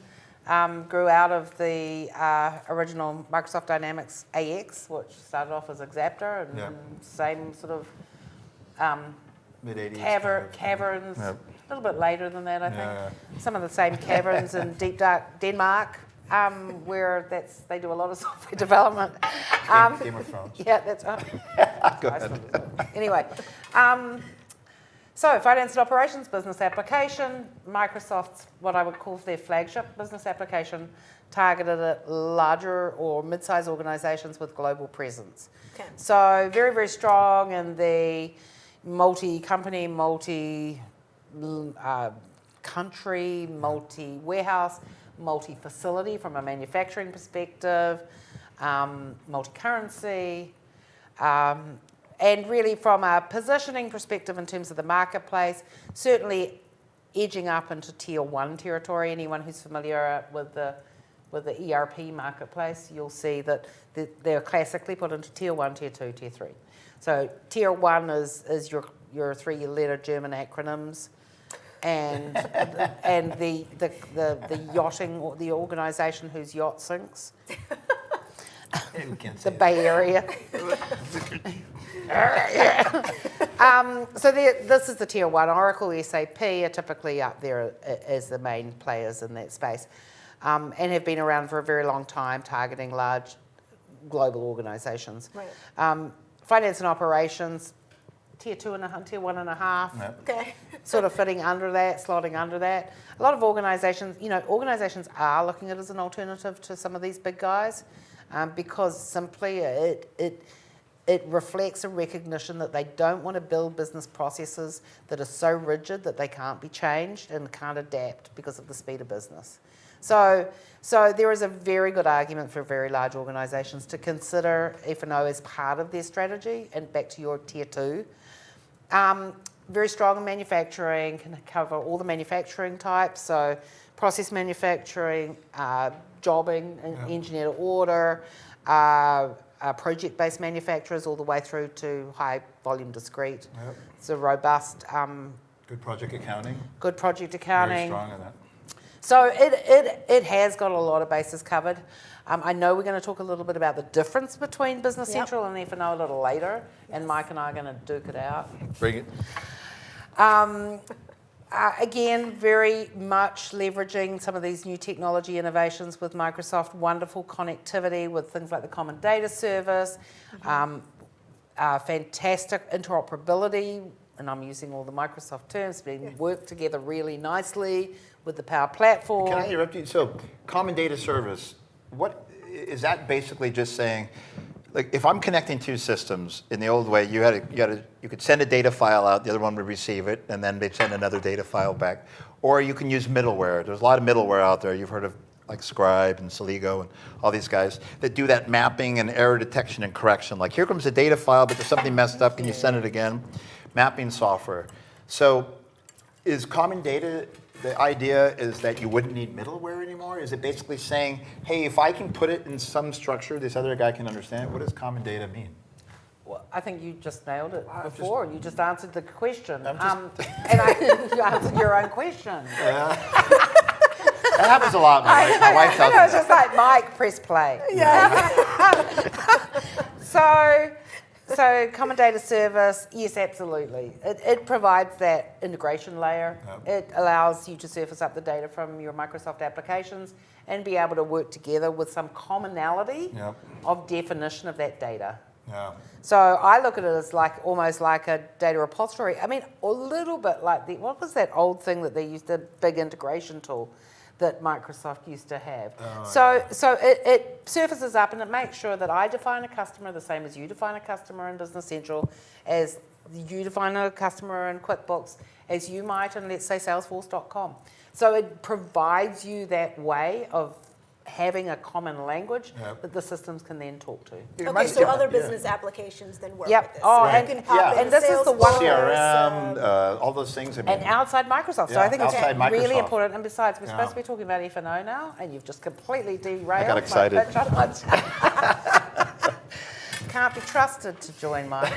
[SPEAKER 3] grew out of the original Microsoft Dynamics AX, which started off as Exapter, and same sort of
[SPEAKER 2] mid-80s.
[SPEAKER 3] caverns. A little bit later than that, I think.
[SPEAKER 2] Yeah.
[SPEAKER 3] Some of the same caverns in deep dark Denmark, where they do a lot of software development.
[SPEAKER 2] Game of Thrones.
[SPEAKER 3] Yeah, that's right.
[SPEAKER 2] Go
[SPEAKER 3] Iceland is good. Anyway, so finance and operations business application, Microsoft's what I would call their flagship business application, targeted at larger or mid-sized organizations with global presence.
[SPEAKER 1] Okay.
[SPEAKER 3] So very, very strong in the multi-company, multi-country, multi-warehouse, multi-facility from a manufacturing perspective, multi-currency, and really from a positioning perspective in terms of the marketplace, certainly edging up into tier 1 territory. Anyone who's familiar with the ERP marketplace, you'll see that they're classically put into tier 1, tier 2, tier 3. So tier 1 is your 3-letter German acronyms, and the yachting, or the organisation whose yacht sinks. The Bay Area. So this is the tier 1. Oracle, SAP are typically up there as the main players in that space, and have been around for a very long time, targeting large global organisations.
[SPEAKER 1] Right.
[SPEAKER 3] Finance and operations, tier 2 and tier 1.5.
[SPEAKER 2] Yep.
[SPEAKER 1] Okay.
[SPEAKER 3] Sort of fitting under that, slotting under that. A lot of organisations, organisations are looking at it as an alternative to some of these big guys, because simply it reflects a recognition that they don't want to build business processes that are so rigid that they can't be changed and can't adapt because of the speed of business. So there is a very good argument for very large organisations to consider F&O as part of their strategy. And back to your tier 2. Very strong in manufacturing, can cover all the manufacturing types, so process manufacturing, jobbing, engineer to order, project-based manufacturers, all the way through to high-volume discrete.
[SPEAKER 2] Yep.
[SPEAKER 3] It's a robust...
[SPEAKER 2] Good project accounting.
[SPEAKER 3] Good project accounting.
[SPEAKER 2] Very strong in that.
[SPEAKER 3] So it has got a lot of bases covered. I know we're going to talk a little bit about the difference between Business Central and F&O a little later, and Mike and I are going to duke it out.
[SPEAKER 2] Bring it.
[SPEAKER 3] Again, very much leveraging some of these new technology innovations with Microsoft, wonderful connectivity with things like the Common Data Service, fantastic interoperability, and I'm using all the Microsoft terms, but work together really nicely with the Power Platform.
[SPEAKER 2] Can I interrupt you? So, Common Data Service, what is that basically just saying? Like, if I'm connecting two systems in the old way, you could send a data file out, the other one would receive it, and then they'd send another data file back. Or you can use middleware. There's a lot of middleware out there. You've heard of like Scribe and Celigo and all these guys that do that mapping and error detection and correction. Like, here comes a data file, but there's something messed up. Can you send it again? Mapping software. So, is Common Data, the idea is that you wouldn't need middleware anymore? Is it basically saying, hey, if I can put it in some structure this other guy can understand, what does Common Data mean?
[SPEAKER 3] Well, I think you just nailed it before. You just answered the question. You answered your own question.
[SPEAKER 2] That happens a lot. My wife tells me
[SPEAKER 3] It's just like, Mike, press play.
[SPEAKER 1] Yeah.
[SPEAKER 3] So Common Data Service, yes, absolutely. It provides that integration layer.
[SPEAKER 2] Yep.
[SPEAKER 3] It allows you to surface up the data from your Microsoft applications and be able to work together with some commonality of definition of that data.
[SPEAKER 2] Yeah.
[SPEAKER 3] So I look at it as almost like a data repository. I mean, a little bit like what was that old thing that they used, the big integration tool that Microsoft used to have. So it surfaces up and it makes sure that I define a customer the same as you define a customer in Business Central, as you define a customer in QuickBooks, as you might in, let's say, Salesforce.com. So it provides you that way of having a common language that the systems can then talk to.
[SPEAKER 1] Okay, so other business applications then work with this.
[SPEAKER 3] Oh,
[SPEAKER 1] So you
[SPEAKER 3] and-
[SPEAKER 1] can pop in
[SPEAKER 3] and this is the
[SPEAKER 1] Salesforce,
[SPEAKER 3] one-
[SPEAKER 2] CRM, all those things. I mean,
[SPEAKER 3] And outside Microsoft. So
[SPEAKER 2] Yeah,
[SPEAKER 3] I think it's
[SPEAKER 2] outside
[SPEAKER 3] really
[SPEAKER 2] Microsoft.
[SPEAKER 3] important. And besides, we're
[SPEAKER 2] Yeah.
[SPEAKER 3] supposed to be talking about F&O now, and you've just completely derailed.
[SPEAKER 2] I got excited.
[SPEAKER 3] my pitch on it. Can't be trusted to join mine.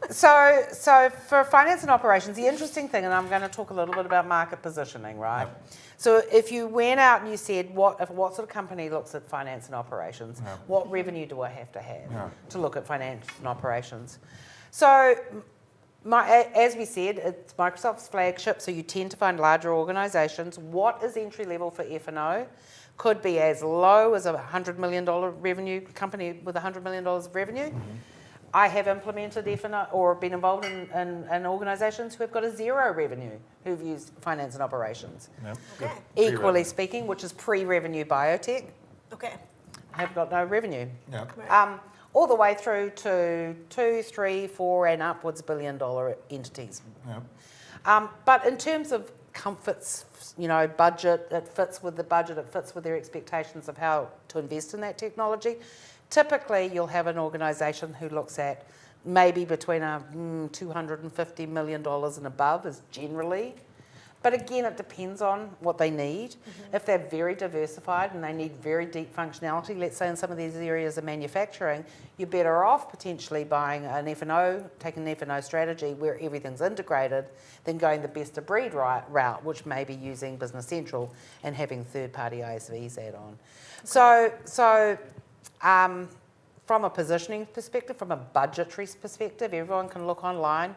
[SPEAKER 3] So for finance and operations, the interesting thing, and I'm going to talk a little bit about market positioning, right? So if you went out and you said, what sort of company looks at finance and operations? What revenue do I have to look at finance and operations? So as we said, it's Microsoft's flagship, so you tend to find larger organisations. What is entry level for F&O? Could be as low as a $100 million revenue company with $100 million of revenue, I have implemented F&O or been involved in organisations who have got a zero revenue, who've used finance and operations.
[SPEAKER 2] Yep.
[SPEAKER 1] Okay.
[SPEAKER 3] Equally
[SPEAKER 2] Pre-revenue.
[SPEAKER 3] speaking, which is pre-revenue biotech,
[SPEAKER 1] Okay.
[SPEAKER 3] have got no revenue.
[SPEAKER 2] Yep.
[SPEAKER 1] Right.
[SPEAKER 3] All the way through to 2, 3, 4 and upwards $1 billion entities.
[SPEAKER 2] Yep.
[SPEAKER 3] But in terms of comforts, budget, it fits with the budget, it fits with their expectations of how to invest in that technology. Typically, you'll have an organisation who looks at maybe between $250 million and above is generally. But again, it depends on what they need. Mm-hmm. If they're very diversified and they need very deep functionality, let's say in some of these areas of manufacturing, you're better off potentially buying an F&O, taking an F&O strategy where everything's integrated than going the best of breed route, which may be using Business Central and having third-party ISVs add on. Okay. So from a positioning perspective, from a budgetary perspective, everyone can look online.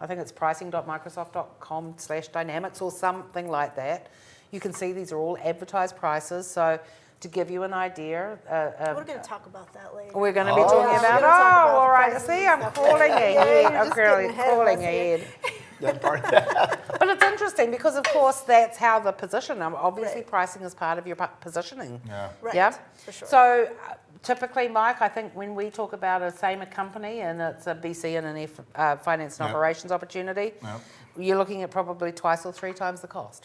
[SPEAKER 3] I think it's pricing.microsoft.com/dynamics or something like that. You can see these are all advertised prices. So to give you an idea,
[SPEAKER 1] We're going to talk about that later.
[SPEAKER 3] we're going to be
[SPEAKER 2] Oh.
[SPEAKER 3] talking
[SPEAKER 1] Yeah,
[SPEAKER 3] about.
[SPEAKER 1] we're gonna talk about
[SPEAKER 3] All right.
[SPEAKER 1] prices
[SPEAKER 3] See,
[SPEAKER 1] and
[SPEAKER 3] I'm
[SPEAKER 1] stuff.
[SPEAKER 3] crawling
[SPEAKER 1] Yeah,
[SPEAKER 3] ahead.
[SPEAKER 1] you're
[SPEAKER 3] I'm
[SPEAKER 1] just
[SPEAKER 3] crawling
[SPEAKER 1] getting ahead of
[SPEAKER 3] crawling
[SPEAKER 1] us here.
[SPEAKER 3] ahead.
[SPEAKER 2] That part. That.
[SPEAKER 3] But it's interesting because, of course, that's how the position. Obviously,
[SPEAKER 1] Right.
[SPEAKER 3] pricing is part of your positioning.
[SPEAKER 2] Yeah.
[SPEAKER 1] Right.
[SPEAKER 3] Yeah.
[SPEAKER 1] For sure.
[SPEAKER 3] So typically, Mike, I think when we talk about a same company and it's a BC and an finance and
[SPEAKER 2] Yep.
[SPEAKER 3] operations opportunity,
[SPEAKER 2] Yep.
[SPEAKER 3] you're looking at probably 2 or 3 times the cost.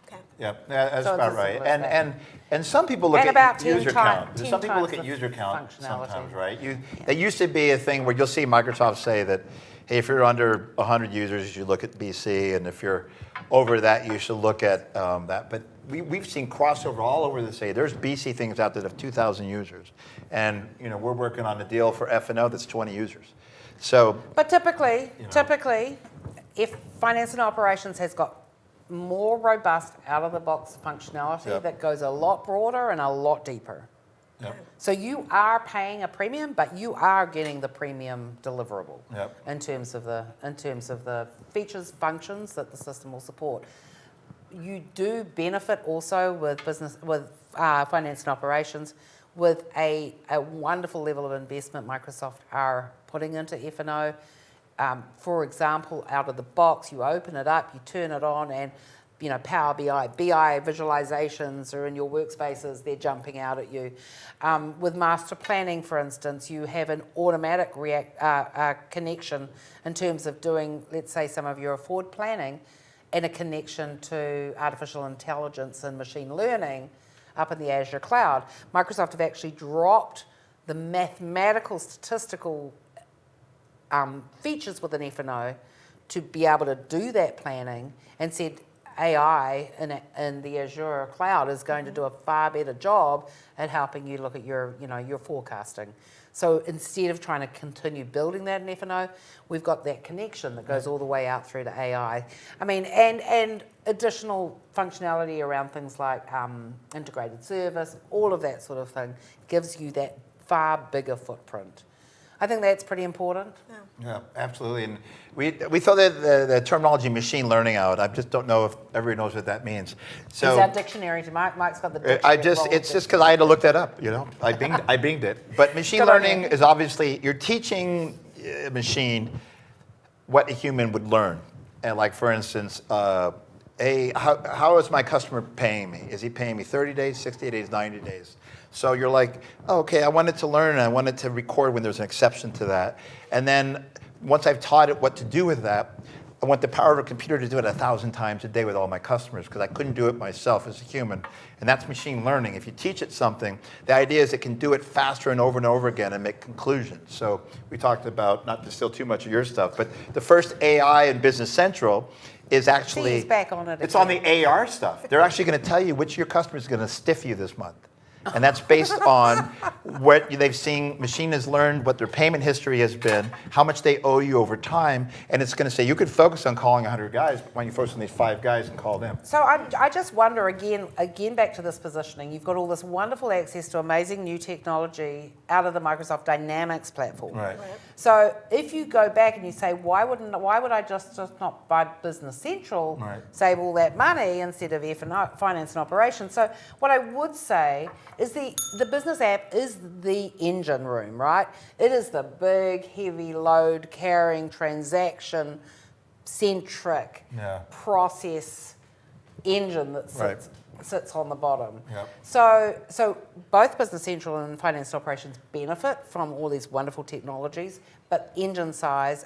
[SPEAKER 1] Okay.
[SPEAKER 2] Yeah, that's
[SPEAKER 3] So it's
[SPEAKER 2] about
[SPEAKER 3] as
[SPEAKER 2] right.
[SPEAKER 3] simple as that.
[SPEAKER 2] And some people look
[SPEAKER 3] And
[SPEAKER 2] at
[SPEAKER 3] about 10
[SPEAKER 2] user
[SPEAKER 3] times-
[SPEAKER 2] count.
[SPEAKER 3] 10
[SPEAKER 2] Some people look
[SPEAKER 3] times
[SPEAKER 2] at
[SPEAKER 3] the
[SPEAKER 2] user count
[SPEAKER 3] functionality.
[SPEAKER 2] sometimes, right? That used to be a thing where you'll see Microsoft say that, hey, if you're under 100 users, you should look at BC, and if you're over that, you should look at that. But we've seen crossover all over the say. There's BC things out there that have 2,000 users, and we're working on a deal for F&O that's 20 users. So,
[SPEAKER 3] But typically,
[SPEAKER 2] know.
[SPEAKER 3] if finance and operations has got more robust out-of-the-box functionality
[SPEAKER 2] Yep.
[SPEAKER 3] that goes a lot broader and a lot deeper.
[SPEAKER 2] yep,
[SPEAKER 3] So you are paying a premium, but you are getting the premium deliverable
[SPEAKER 2] Yep.
[SPEAKER 3] in terms of the features, functions that the system will support. You do benefit also with finance and operations with a wonderful level of investment Microsoft are putting into F&O. For example, out of the box, you open it up, you turn it on, and Power BI visualizations are in your workspaces, they're jumping out at you. With master planning, for instance, you have an automatic connection in terms of doing, let's say, some of your forward planning and a connection to artificial intelligence and machine learning up in the Azure cloud. Microsoft have actually dropped the mathematical, statistical features within F&O to be able to do that planning and said AI in the Azure cloud is going to do a far better job at helping you look at your forecasting. So instead of trying to continue building that in F&O, we've got that connection that goes all the way out through to AI. I mean, and additional functionality around things like integrated service, all of that sort of thing gives you that far bigger footprint. I think that's pretty important.
[SPEAKER 2] Yeah, absolutely. And we throw the terminology machine learning out. I just don't know if everyone knows what that means. So
[SPEAKER 3] Is that dictionary to Mike? Mike's got the dictionary.
[SPEAKER 2] it's just because I had to look that up. I binged it. But machine
[SPEAKER 3] Good on
[SPEAKER 2] learning
[SPEAKER 3] you.
[SPEAKER 2] is obviously you're teaching a machine what a human would learn. And like for instance, how is my customer paying me? Is he paying me 30 days, 60 days, 90 days? So you're like, oh, okay, I wanted to learn and I wanted to record when there's an exception to that. And then once I've taught it what to do with that, I want the power of a computer to do it 1,000 times a day with all my customers because I couldn't do it myself as a human. And that's machine learning. If you teach it something, the idea is it can do it faster and over again and make conclusions. So we talked about, not to steal too much of your stuff, but the first AI in Business Central is actually,
[SPEAKER 3] He's back on it
[SPEAKER 2] it's
[SPEAKER 3] again.
[SPEAKER 2] on the AR stuff. They're actually going to tell you which of your customers is going to stiff you this month. And that's based on what they've seen, machine has learned, what their payment history has been, how much they owe you over time, and it's going to say, you could focus on calling 100 guys, but why don't you focus on these 5 guys and call them?
[SPEAKER 3] So I just wonder, again back to this positioning, you've got all this wonderful access to amazing new technology out of the Microsoft Dynamics platform.
[SPEAKER 2] Right.
[SPEAKER 3] So if you go back and you say, why would I just not buy Business Central,
[SPEAKER 2] Right.
[SPEAKER 3] save all that money instead of finance and operations? So what I would say is the business app is the engine room, right? It is the big, heavy load carrying, transaction centric process engine that sits on the bottom.
[SPEAKER 2] Yep.
[SPEAKER 3] So both Business Central and Finance and Operations benefit from all these wonderful technologies, but if engine size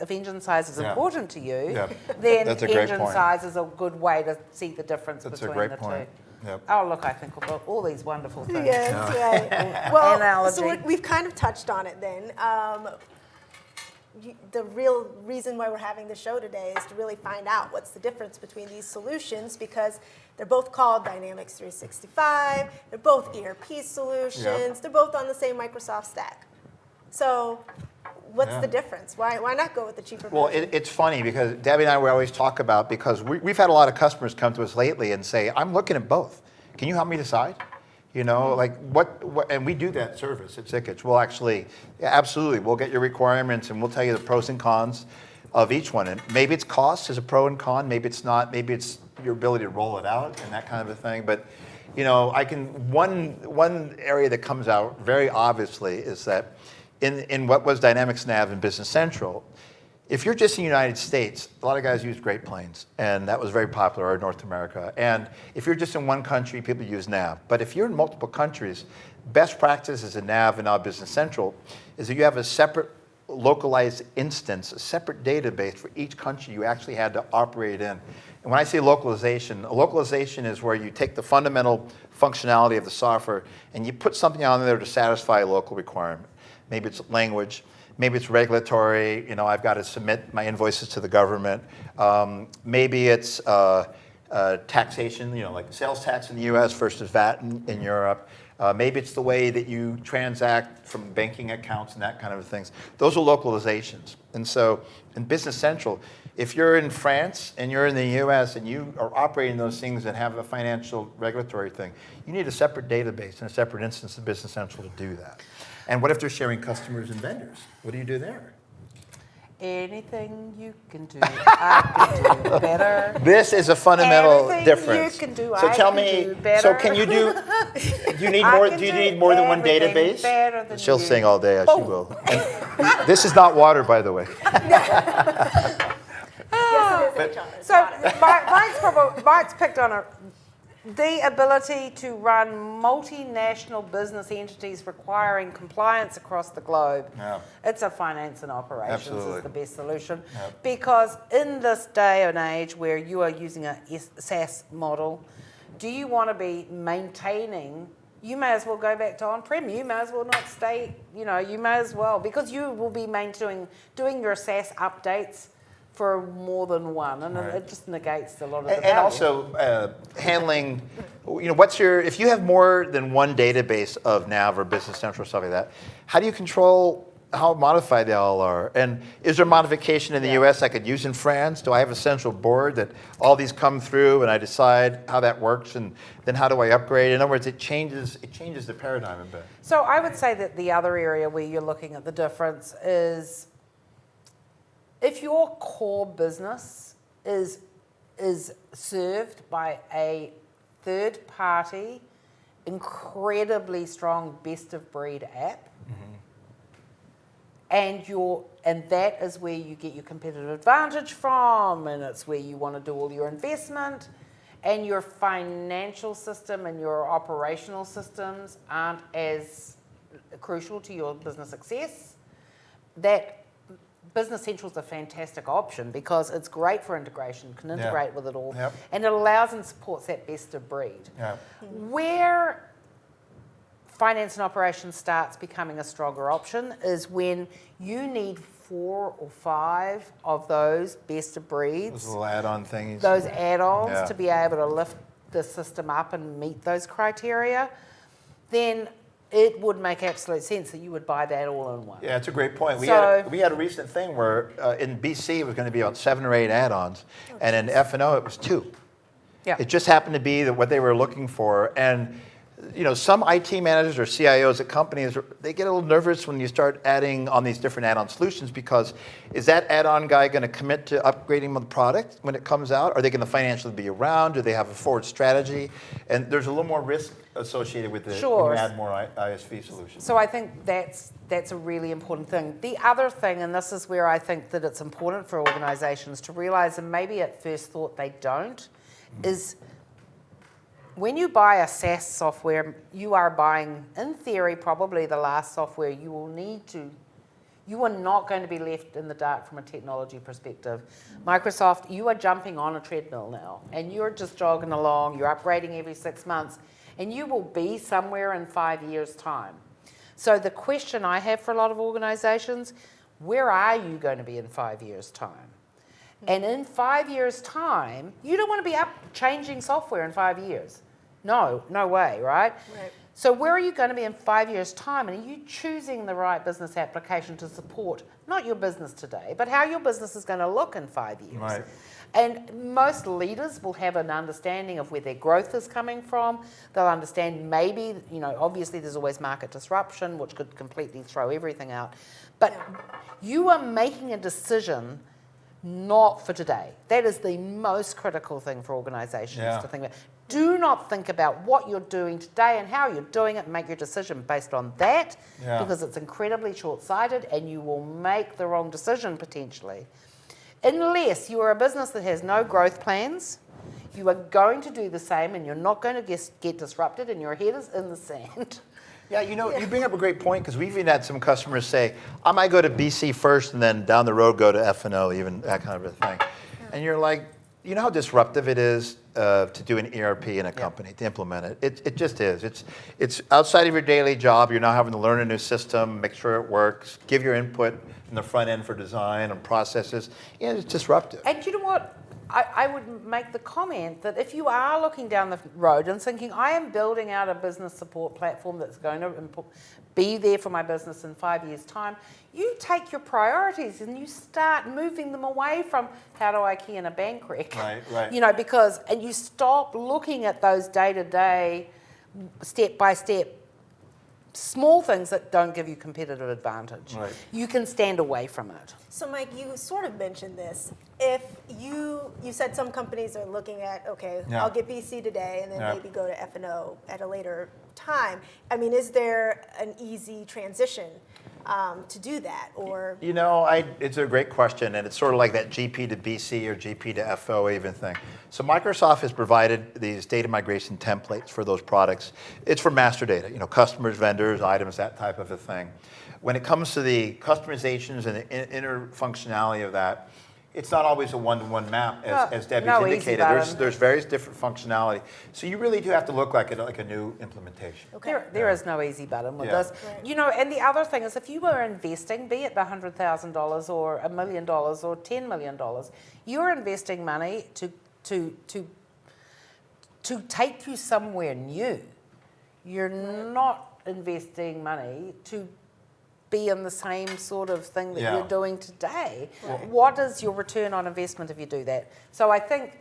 [SPEAKER 3] is important to you, then
[SPEAKER 2] That's a great
[SPEAKER 3] engine
[SPEAKER 2] point.
[SPEAKER 3] size is a good way to see the difference
[SPEAKER 2] That's a
[SPEAKER 3] between
[SPEAKER 2] great
[SPEAKER 3] the
[SPEAKER 2] point.
[SPEAKER 3] two.
[SPEAKER 2] Yep.
[SPEAKER 3] Oh, look, I think about all these wonderful things.
[SPEAKER 1] Yes, right. Well,
[SPEAKER 3] Analogy.
[SPEAKER 1] so we've kind of touched on it then. The real reason why we're having the show today is to really find out what's the difference between these solutions, because they're both called Dynamics 365, they're both ERP solutions, they're both on the same Microsoft stack. So what's the difference? Why not go with the cheaper
[SPEAKER 2] Well,
[SPEAKER 1] version?
[SPEAKER 2] it's funny because Debbie and I, we always talk about, because we've had a lot of customers come to us lately and say, I'm looking at both. Can you help me decide? You know, like what, and we do that service at Sikich. We'll actually, absolutely, we'll get your requirements and we'll tell you the pros and cons of each one. And maybe it's cost is a pro and con, maybe it's not, maybe it's your ability to roll it out and that kind of a thing. But, you know, one area that comes out very obviously is that in what was Dynamics Nav and Business Central, if you're just in the United States, a lot of guys use Great Plains, and that was very popular in North America. And if you're just in one country, people use Nav. But if you're in multiple countries, best practices in Nav and now Business Central is that you have a separate localized instance, a separate database for each country you actually had to operate in. And when I say localization, a localization is where you take the fundamental functionality of the software and you put something on there to satisfy a local requirement. Maybe it's language. Maybe it's regulatory, you know, I've got to submit my invoices to the government. Maybe it's taxation, you know, like sales tax in the US versus VAT in Europe. Maybe it's the way that you transact from banking accounts and that kind of things. Those are localizations. And so in Business Central, if you're in France and you're in the US and you are operating those things and have a financial regulatory thing, you need a separate database and a separate instance of Business Central to do that. And what if they're sharing customers and vendors? What do you do there?
[SPEAKER 3] Anything you can do, I can do better.
[SPEAKER 2] This is a fundamental
[SPEAKER 3] Everything
[SPEAKER 2] difference.
[SPEAKER 3] you can do,
[SPEAKER 2] So
[SPEAKER 3] I
[SPEAKER 2] tell
[SPEAKER 3] can
[SPEAKER 2] me,
[SPEAKER 3] do better.
[SPEAKER 2] so can you do you need
[SPEAKER 3] I
[SPEAKER 2] more
[SPEAKER 3] can
[SPEAKER 2] do you
[SPEAKER 3] do
[SPEAKER 2] need more than one
[SPEAKER 3] everything
[SPEAKER 2] database?
[SPEAKER 3] better than
[SPEAKER 2] She'll
[SPEAKER 3] you.
[SPEAKER 2] sing all day as she
[SPEAKER 3] Oh.
[SPEAKER 2] will. And this is not water, by the way.
[SPEAKER 1] Yes, it is HR. It's
[SPEAKER 3] So
[SPEAKER 1] not.
[SPEAKER 3] Mike's picked on the ability to run multinational business entities requiring compliance across the globe.
[SPEAKER 2] Yeah.
[SPEAKER 3] It's a finance and operations
[SPEAKER 2] Absolutely.
[SPEAKER 3] is the best solution.
[SPEAKER 2] Yep.
[SPEAKER 3] Because in this day and age where you are using a SaaS model, do you want to be maintaining? You may as well go back to on-prem. You may as well not stay, you know, you may as well, because you will be doing your SaaS updates for more than one, and
[SPEAKER 2] Right.
[SPEAKER 3] it just negates a lot of the
[SPEAKER 2] And
[SPEAKER 3] value.
[SPEAKER 2] also handling, you know, if you have more than one database of Nav or Business Central or stuff like that, how do you control how modified they all are? And is there modification in the US I could use in France? Do I have a central board that all these come through and I decide how that works, and then how do I upgrade? In other words, it changes the paradigm a bit.
[SPEAKER 3] So I would say that the other area where you're looking at the difference is if your core business is served by a third party, incredibly strong best of breed app, and that is where you get your competitive advantage from, and it's where you want to do all your investment, and your financial system and your operational systems aren't as crucial to your business success, that Business Central is a fantastic option because it's great for integration, can integrate with it all, and it allows and supports that best of breed.
[SPEAKER 2] Yeah.
[SPEAKER 3] Where finance and operations starts becoming a stronger option is when you need 4 or 5 of those best of breeds,
[SPEAKER 2] Those little add-on things.
[SPEAKER 3] those add-ons
[SPEAKER 2] Yeah.
[SPEAKER 3] to be able to lift the system up and meet those criteria, then it would make absolute sense that you would buy that all in one.
[SPEAKER 2] Yeah, it's a great point. We
[SPEAKER 3] So-
[SPEAKER 2] had a recent thing where in BC it was going to be about 7 or 8 add-ons, and in F&O it was 2.
[SPEAKER 3] Yeah.
[SPEAKER 2] It just happened to be that what they were looking for, and some IT managers or CIOs at companies, they get a little nervous when you start adding on these different add-on solutions, because is that add-on guy going to commit to upgrading the product when it comes out? Are they going to financially be around? Do they have a forward strategy? And there's a little more risk associated with it
[SPEAKER 3] Sure.
[SPEAKER 2] when you add more ISV solutions.
[SPEAKER 3] So I think that's a really important thing. The other thing, and this is where I think that it's important for organizations to realize, and maybe at first thought they don't, is when you buy a SaaS software, you are buying, in theory, probably the last software you will need to. You are not going to be left in the dark from a technology perspective. Microsoft, you are jumping on a treadmill now, and you're just jogging along, you're upgrading every 6 months, and you will be somewhere in 5 years' time. So the question I have for a lot of organizations, where are you going to be in 5 years' time? And in 5 years' time, you don't want to be up changing software in 5 years. No way, right?
[SPEAKER 1] Right.
[SPEAKER 3] So where are you going to be in 5 years' time? And are you choosing the right business application to support not your business today, but how your business is going to look in 5 years?
[SPEAKER 2] Right.
[SPEAKER 3] And most leaders will have an understanding of where their growth is coming from. They'll understand maybe, obviously there's always market disruption, which could completely throw everything out. But you are making a decision not for today. That is the most critical thing for organizations to think about. Do not think about what you're doing today and how you're doing it, and make your decision based on that, because it's incredibly short-sighted and you will make the wrong decision potentially. Unless you are a business that has no growth plans, you are going to do the same and you're not going to get disrupted and your head is in the sand.
[SPEAKER 2] Yeah, you bring up a great point, because we've even had some customers say, I might go to BC first and then down the road go to F&O, even that kind of a thing. And you're like, you know how disruptive it is to do an ERP in a company, to implement it. It just is. It's outside of your daily job. You're now having to learn a new system, make sure it works, give your input in the front end for design and processes. It's disruptive.
[SPEAKER 3] And you know what? I would make the comment that if you are looking down the road and thinking, I am building out a business support platform that's going to be there for my business in 5 years' time, you take your priorities and you start moving them away from how do I key in a bank rec?
[SPEAKER 2] Right.
[SPEAKER 3] And you stop looking at those day-to-day, step-by-step, small things that don't give you competitive advantage.
[SPEAKER 2] Right.
[SPEAKER 3] You can stand away from it.
[SPEAKER 1] So Mike, you sort of mentioned this. If you said some companies are looking at, I'll get BC today and then maybe go to F&O at a later time. I mean, is there an easy transition to do that? Or
[SPEAKER 2] it's a great question, and it's sort of like that GP to BC or GP to FO even thing. So Microsoft has provided these data migration templates for those products. It's for master data, customers, vendors, items, that type of a thing. When it comes to the customizations and the inner functionality of that, it's not always a one-to-one map, as Debbie's indicated. There's various different functionality. So you really do have to look like a new implementation.
[SPEAKER 3] Okay. There is no easy button with this.
[SPEAKER 1] Right.
[SPEAKER 3] And the other thing is, if you were investing, be it $100,000 or $1 million or $10 million, you're investing money to take you somewhere new. You're not investing money to be in the same sort of thing that you're doing today.
[SPEAKER 1] Right.
[SPEAKER 3] What is your return on investment if you do that? So I think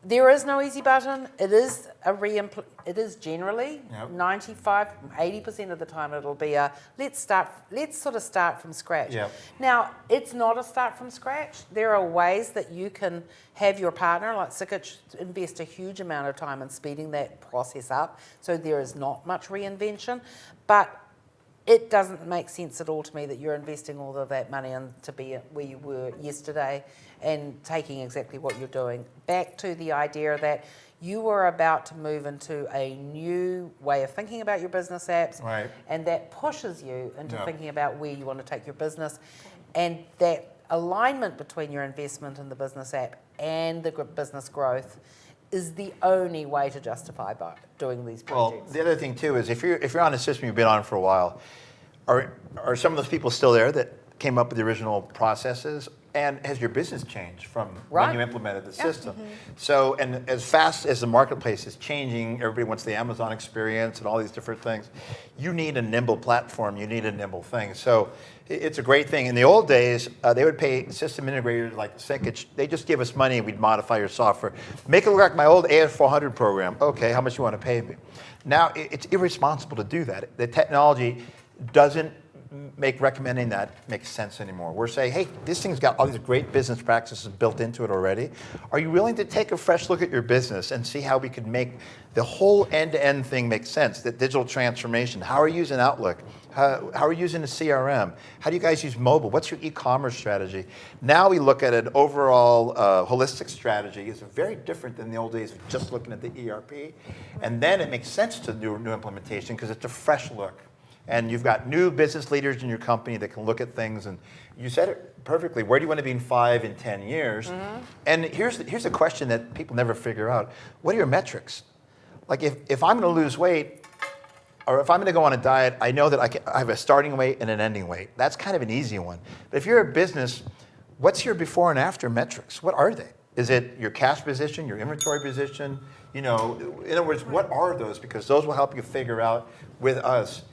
[SPEAKER 3] there is no easy button. It is it is generally 95-80% of the time it'll be let's sort of start from scratch.
[SPEAKER 2] Yep.
[SPEAKER 3] Now, it's not a start from scratch. There are ways that you can have your partner, like Sikich, invest a huge amount of time in speeding that process up, so there is not much reinvention. But it doesn't make sense at all to me that you're investing all of that money to be where you were yesterday and taking exactly what you're doing. Back to the idea that you are about to move into a new way of thinking about your business apps, and that pushes you into thinking about where you want to take your business, and that alignment between your investment in the business app and the business growth is the only way to justify doing these projects.
[SPEAKER 2] Well, the other thing too is if you're on a system you've been on for a while, are some of those people still there that came up with the original processes, And has your business changed from
[SPEAKER 3] Right.
[SPEAKER 2] when you implemented the system? So, and as fast as the marketplace is changing, everybody wants the Amazon experience and all these different things. You need a nimble platform. You need a nimble thing. So it's a great thing. In the old days, they would pay system integrators like Sikich. They just give us money and we'd modify your software. Make it look like my old AS400 program. Okay, how much you want to pay me? Now, it's irresponsible to do that. The technology doesn't make recommending that make sense anymore. We're saying, hey, this thing's got all these great business practices built into it already. Are you willing to take a fresh look at your business and see how we could make the whole end-to-end thing make sense? That digital transformation. How are you using Outlook? How are you using the CRM? How do you guys use mobile? What's your e-commerce strategy? Now we look at an overall holistic strategy. It's very different than the old days of just looking at the ERP. And then it makes sense to do new implementation because it's a fresh look. And you've got new business leaders in your company that can look at things, and you said it perfectly. Where do you want to be in 5 and 10 years? And here's a question that people never figure out. What are your metrics? Like if I'm going to lose weight, or if I'm going to go on a diet, I know that I have a starting weight and an ending weight. That's kind of an easy one. But if you're a business, what's your before and after metrics? What are they? Is it your cash position, your inventory position? You know, in other words, what are those? Because those will help you figure out with us,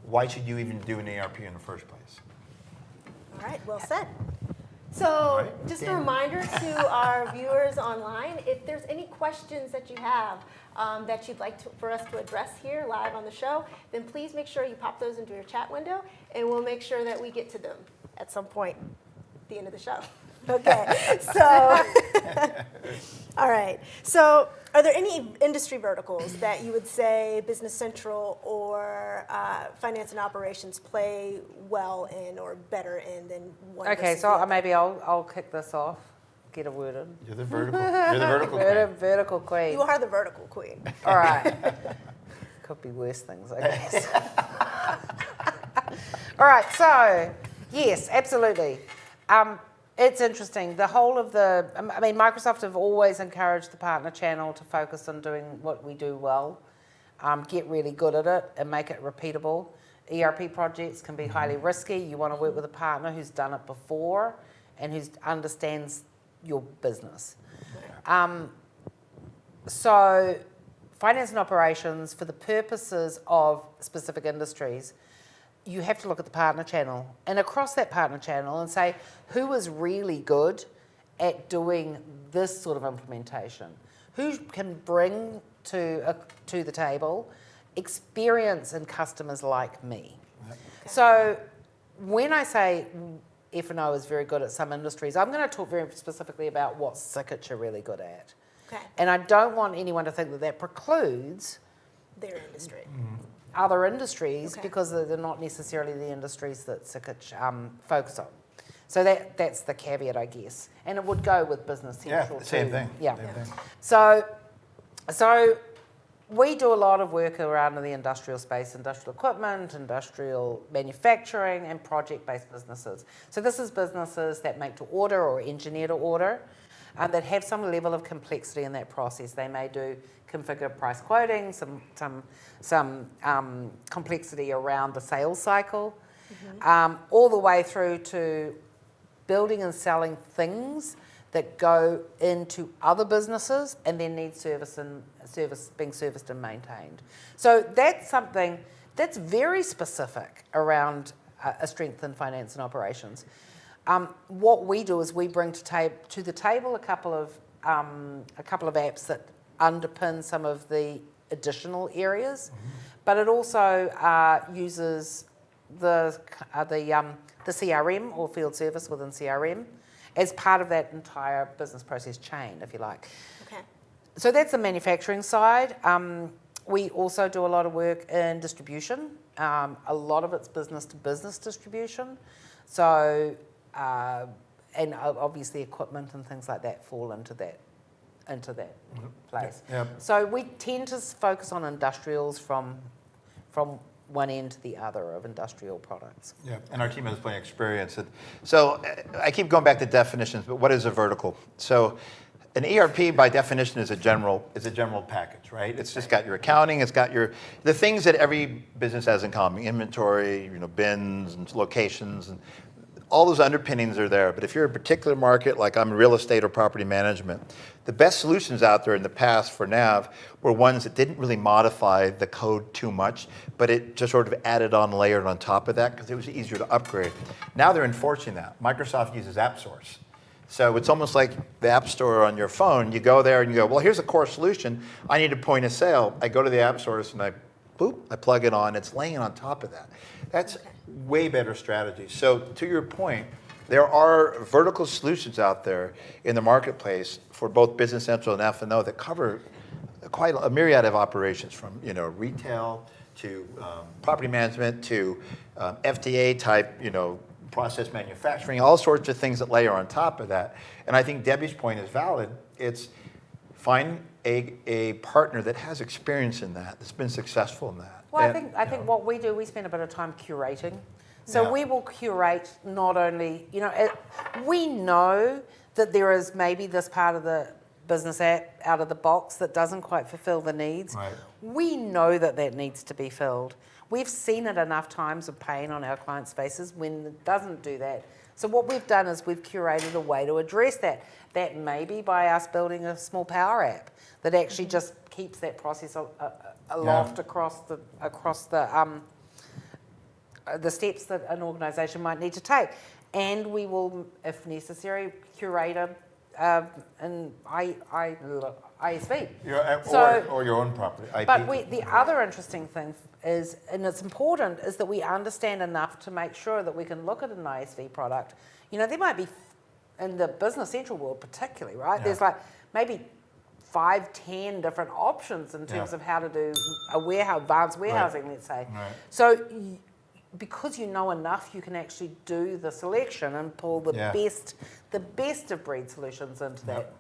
[SPEAKER 2] why should you even do an ERP in the first place?
[SPEAKER 1] All right, well said. So just a reminder to our viewers online, if there's any questions that you have that you'd like for us to address here live on the show, then please make sure you pop those into your chat window, and we'll make sure that we get to them at some point at the end of the show. Okay, so, all right. So are there any industry verticals that you would say Business Central or Finance and Operations play well in or better in than one?
[SPEAKER 3] Okay,
[SPEAKER 1] versus
[SPEAKER 3] so
[SPEAKER 1] the other?
[SPEAKER 3] maybe I'll kick this off. Get a word in.
[SPEAKER 2] You're the vertical. You're the vertical queen.
[SPEAKER 3] Vertical queen.
[SPEAKER 1] You are the vertical queen.
[SPEAKER 3] All right. Could be worse things, I guess. All right, so yes, absolutely. It's interesting. The whole of Microsoft have always encouraged the partner channel to focus on doing what we do well, get really good at it, and make it repeatable. ERP projects can be highly risky. You want to work with a partner who's done it before and who understands your business. So finance and operations, for the purposes of specific industries, you have to look at the partner channel and across that partner channel and say, who is really good at doing this sort of implementation? Who can bring to the table experience in customers like me? Okay. So when I say F&O is very good at some industries, I'm going to talk very specifically about what Sikich are really good at.
[SPEAKER 1] Okay.
[SPEAKER 3] And I don't want anyone to think that that precludes
[SPEAKER 1] Their industry.
[SPEAKER 3] other industries,
[SPEAKER 1] Okay.
[SPEAKER 3] because they're not necessarily the industries that Sikich focus on. So that's the caveat, I guess. And it would go with Business Central
[SPEAKER 2] Yeah, same
[SPEAKER 3] too.
[SPEAKER 2] thing.
[SPEAKER 3] Yeah.
[SPEAKER 2] Same thing.
[SPEAKER 3] So we do a lot of work around in the industrial space, industrial equipment, industrial manufacturing, and project-based businesses. So this is businesses that make to order or engineer to order, that have some level of complexity in that process. They may do configure price quoting, some complexity around the sales cycle, all the way through to building and selling things that go into other businesses and then need being serviced and maintained. So that's something that's very specific around a strength in finance and operations. What we do is we bring to the table a couple of apps that underpin some of the additional areas, but it also uses the CRM or field service within CRM as part of that entire business process chain, if you like.
[SPEAKER 1] Okay.
[SPEAKER 3] So that's the manufacturing side. We also do a lot of work in distribution. A lot of it's business-to-business distribution. So, and obviously equipment and things like that fall into that place.
[SPEAKER 2] Yep.
[SPEAKER 3] So we tend to focus on industrials from one end to the other of industrial products.
[SPEAKER 2] Yeah, and our team has plenty of experience. So I keep going back to definitions, but what is a vertical? So an ERP by definition is a general package, right? It's just got your accounting, it's got the things that every business has in common: inventory, bins and locations, and all those underpinnings are there. But if you're a particular market, like I'm real estate or property management, the best solutions out there in the past for nav were ones that didn't really modify the code too much, but it just sort of added on, layered on top of that because it was easier to upgrade. Now they're enforcing that. Microsoft uses AppSource. So it's almost like the App Store on your phone. You go there and you go, well, here's a core solution. I need a point of sale. I go to the AppSource and I plug it on. It's laying on top of that. That's way better strategy. So to your point, there are vertical solutions out there in the marketplace for both Business Central and F&O that cover quite a myriad of operations, from retail to property management to FDA type process manufacturing, all sorts of things that layer on top of that. And I think Debbie's point is valid. It's find a partner that has experience in that, that's been successful in that.
[SPEAKER 3] Well, I think what we do, we spend a bit of time curating. So we will curate not only, we know that there is maybe this part of the business app out of the box that doesn't quite fulfill the needs.
[SPEAKER 2] Right.
[SPEAKER 3] We know that needs to be filled. We've seen it enough times of pain on our clients' faces when it doesn't do that. So what we've done is we've curated a way to address that. That may be by us building a small power app that actually just keeps that process aloft across the steps that an organisation might need to take. And we will, if necessary, curate an ISV.
[SPEAKER 2] Or your own property, IP.
[SPEAKER 3] But the other interesting thing is, and it's important, is that we understand enough to make sure that we can look at an ISV product. There might be, in the Business Central world particularly, right?
[SPEAKER 2] Yeah.
[SPEAKER 3] There's like maybe 5-10 different options in terms of how to do advanced warehousing, let's say.
[SPEAKER 2] Right.
[SPEAKER 3] So because you know enough, you can actually do the selection and pull the best of breed solutions into that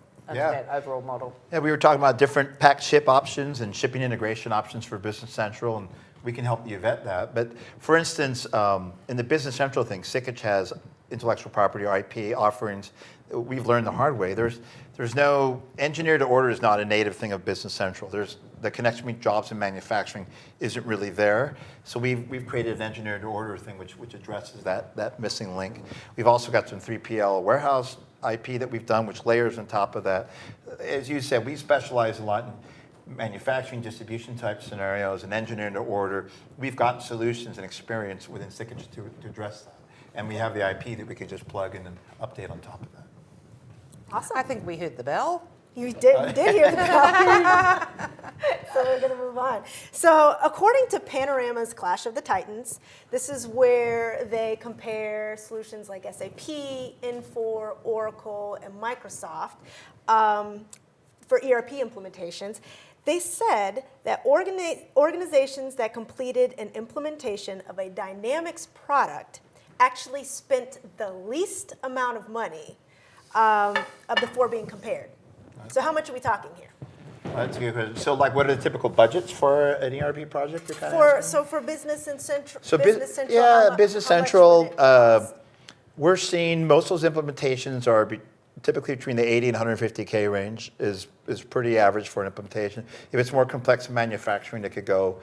[SPEAKER 3] overall model.
[SPEAKER 2] Yeah, we were talking about different pack ship options and shipping integration options for Business Central, and we can help you vet that. But for instance, in the Business Central thing, Sikich has intellectual property or IP offerings. We've learned the hard way. There's no engineer to order is not a native thing of Business Central. There's the connection between jobs and manufacturing isn't really there. So we've created an engineer to order thing which addresses that missing link. We've also got some 3PL warehouse IP that we've done, which layers on top of that. As you said, we specialize a lot in manufacturing, distribution type scenarios, and engineering to order. We've got solutions and experience within Sikich to address that. And we have the IP that we can just plug in and update on top of that.
[SPEAKER 1] Awesome.
[SPEAKER 3] I think we heard the bell.
[SPEAKER 1] You did hear the bell. So we're going to move on. So according to Panorama's Clash of the Titans, this is where they compare solutions like SAP, Infor, Oracle, and Microsoft for ERP implementations. They said that organizations that completed an implementation of a Dynamics product actually spent the least amount of money of the four being compared. So how much are we talking here?
[SPEAKER 2] That's a good question. So, what are the typical budgets for an ERP project? You're kind of asking?
[SPEAKER 1] For Business and Central.
[SPEAKER 2] So
[SPEAKER 1] Business Central.
[SPEAKER 2] Business Central. We're seeing most of those implementations are typically between the 80 and 150K range is pretty average for an implementation. If it's more complex manufacturing, it could go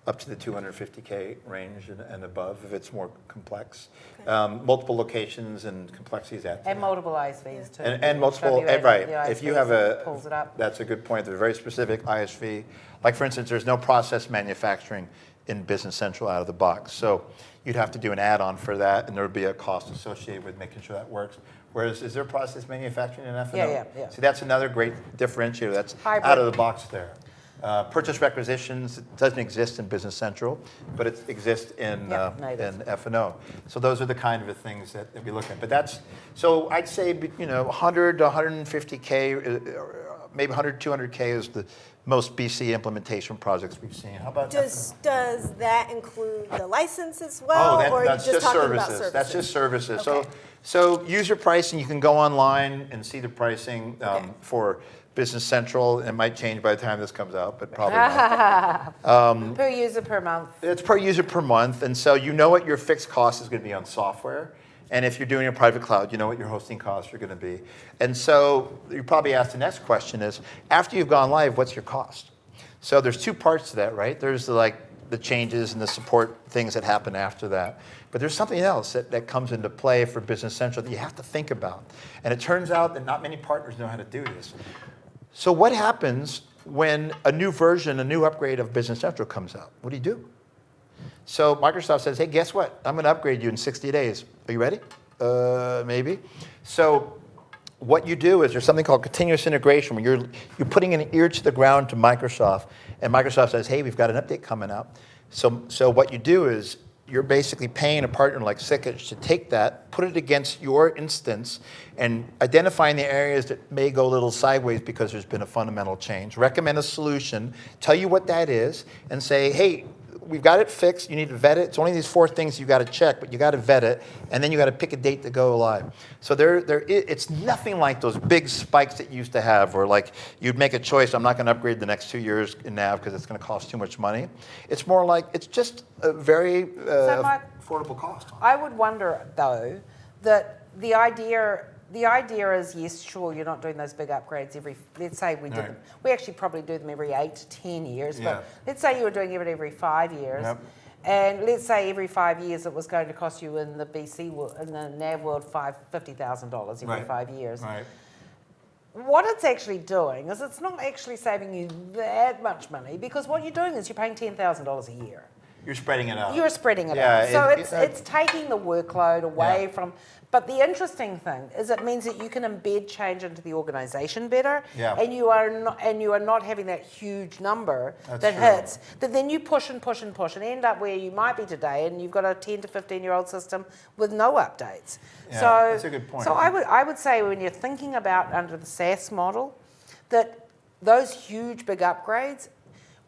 [SPEAKER 2] up to the 250K range and above if it's more complex. Okay. Multiple locations and complexities at
[SPEAKER 3] and multiple ISVs too.
[SPEAKER 2] And multiple, right. If you have
[SPEAKER 3] pulls it up.
[SPEAKER 2] That's a good point. They're very specific ISV. Like for instance, there's no process manufacturing in Business Central out of the box. So you'd have to do an add-on for that, and there would be a cost associated with making sure that works. Whereas, is there process manufacturing in F&O?
[SPEAKER 3] Yeah.
[SPEAKER 2] See, that's another great differentiator. That's
[SPEAKER 3] hybrid.
[SPEAKER 2] Out of the box there. Purchase requisitions doesn't exist in Business Central, but it exists in F&O. So those are the kind of things that we look at. But so I'd say 100 to 150K, maybe 100, 200K is the most BC implementation projects we've seen. How about
[SPEAKER 1] does that include the license as well, or
[SPEAKER 2] that's
[SPEAKER 1] are you just talking
[SPEAKER 2] services.
[SPEAKER 1] about services?
[SPEAKER 2] That's just services.
[SPEAKER 1] Okay.
[SPEAKER 2] So user pricing, you can go online and see the pricing for Business Central. It might change by the time this comes out, but probably not.
[SPEAKER 3] Per user per month.
[SPEAKER 2] It's per user per month, and so you know what your fixed cost is going to be on software. And if you're doing a private cloud, you know what your hosting costs are going to be. And so you probably ask the next question is, after you've gone live, what's your cost? So there's two parts to that, right? There's the the changes and the support things that happen after that. But there's something else that comes into play for Business Central that you have to think about. And it turns out that not many partners know how to do this. So what happens when a new version, a new upgrade of Business Central comes out? What do you do? So Microsoft says, hey, guess what? I'm going to upgrade you in 60 days. Are you ready? Maybe. So what you do is there's something called continuous integration where you're putting an ear to the ground to Microsoft, and Microsoft says, hey, we've got an update coming out. So what you do is you're basically paying a partner like Sikich to take that, put it against your instance, and identifying the areas that may go a little sideways because there's been a fundamental change. Recommend a solution, tell you what that is, and say, hey, we've got it fixed, you need to vet it. It's only these 4 things you got to check, but you got to vet it, and then you got to pick a date to go live. So it's nothing like those big spikes that you used to have where like you'd make a choice, I'm not going to upgrade the next 2 years in NAV because it's going to cost too much money. It's more like, it's just a very affordable cost.
[SPEAKER 3] I would wonder, though, that the idea is, yes, sure, you're not doing those big upgrades let's say we did them. We actually probably do them every 8 to 10 years, but let's say you were doing it every 5 years.
[SPEAKER 2] Yep.
[SPEAKER 3] And let's say every 5 years it was going to cost you in the in the NAV world, $50,000 every 5 years.
[SPEAKER 2] Right.
[SPEAKER 3] What it's actually doing is it's not actually saving you that much money, because what you're doing is you're paying $10,000 a year.
[SPEAKER 2] You're spreading it out.
[SPEAKER 3] You're spreading it out. So it's taking the workload away from. But the interesting thing is it means that you can embed change into the organization better, and you are not having that huge number hits. That then you push and push and push and end up where you might be today, and you've got a 10 to 15-year-old system with no updates.
[SPEAKER 2] Yeah,
[SPEAKER 3] so
[SPEAKER 2] that's a good point.
[SPEAKER 3] So I would say when you're thinking about under the SaaS model, that those huge big upgrades,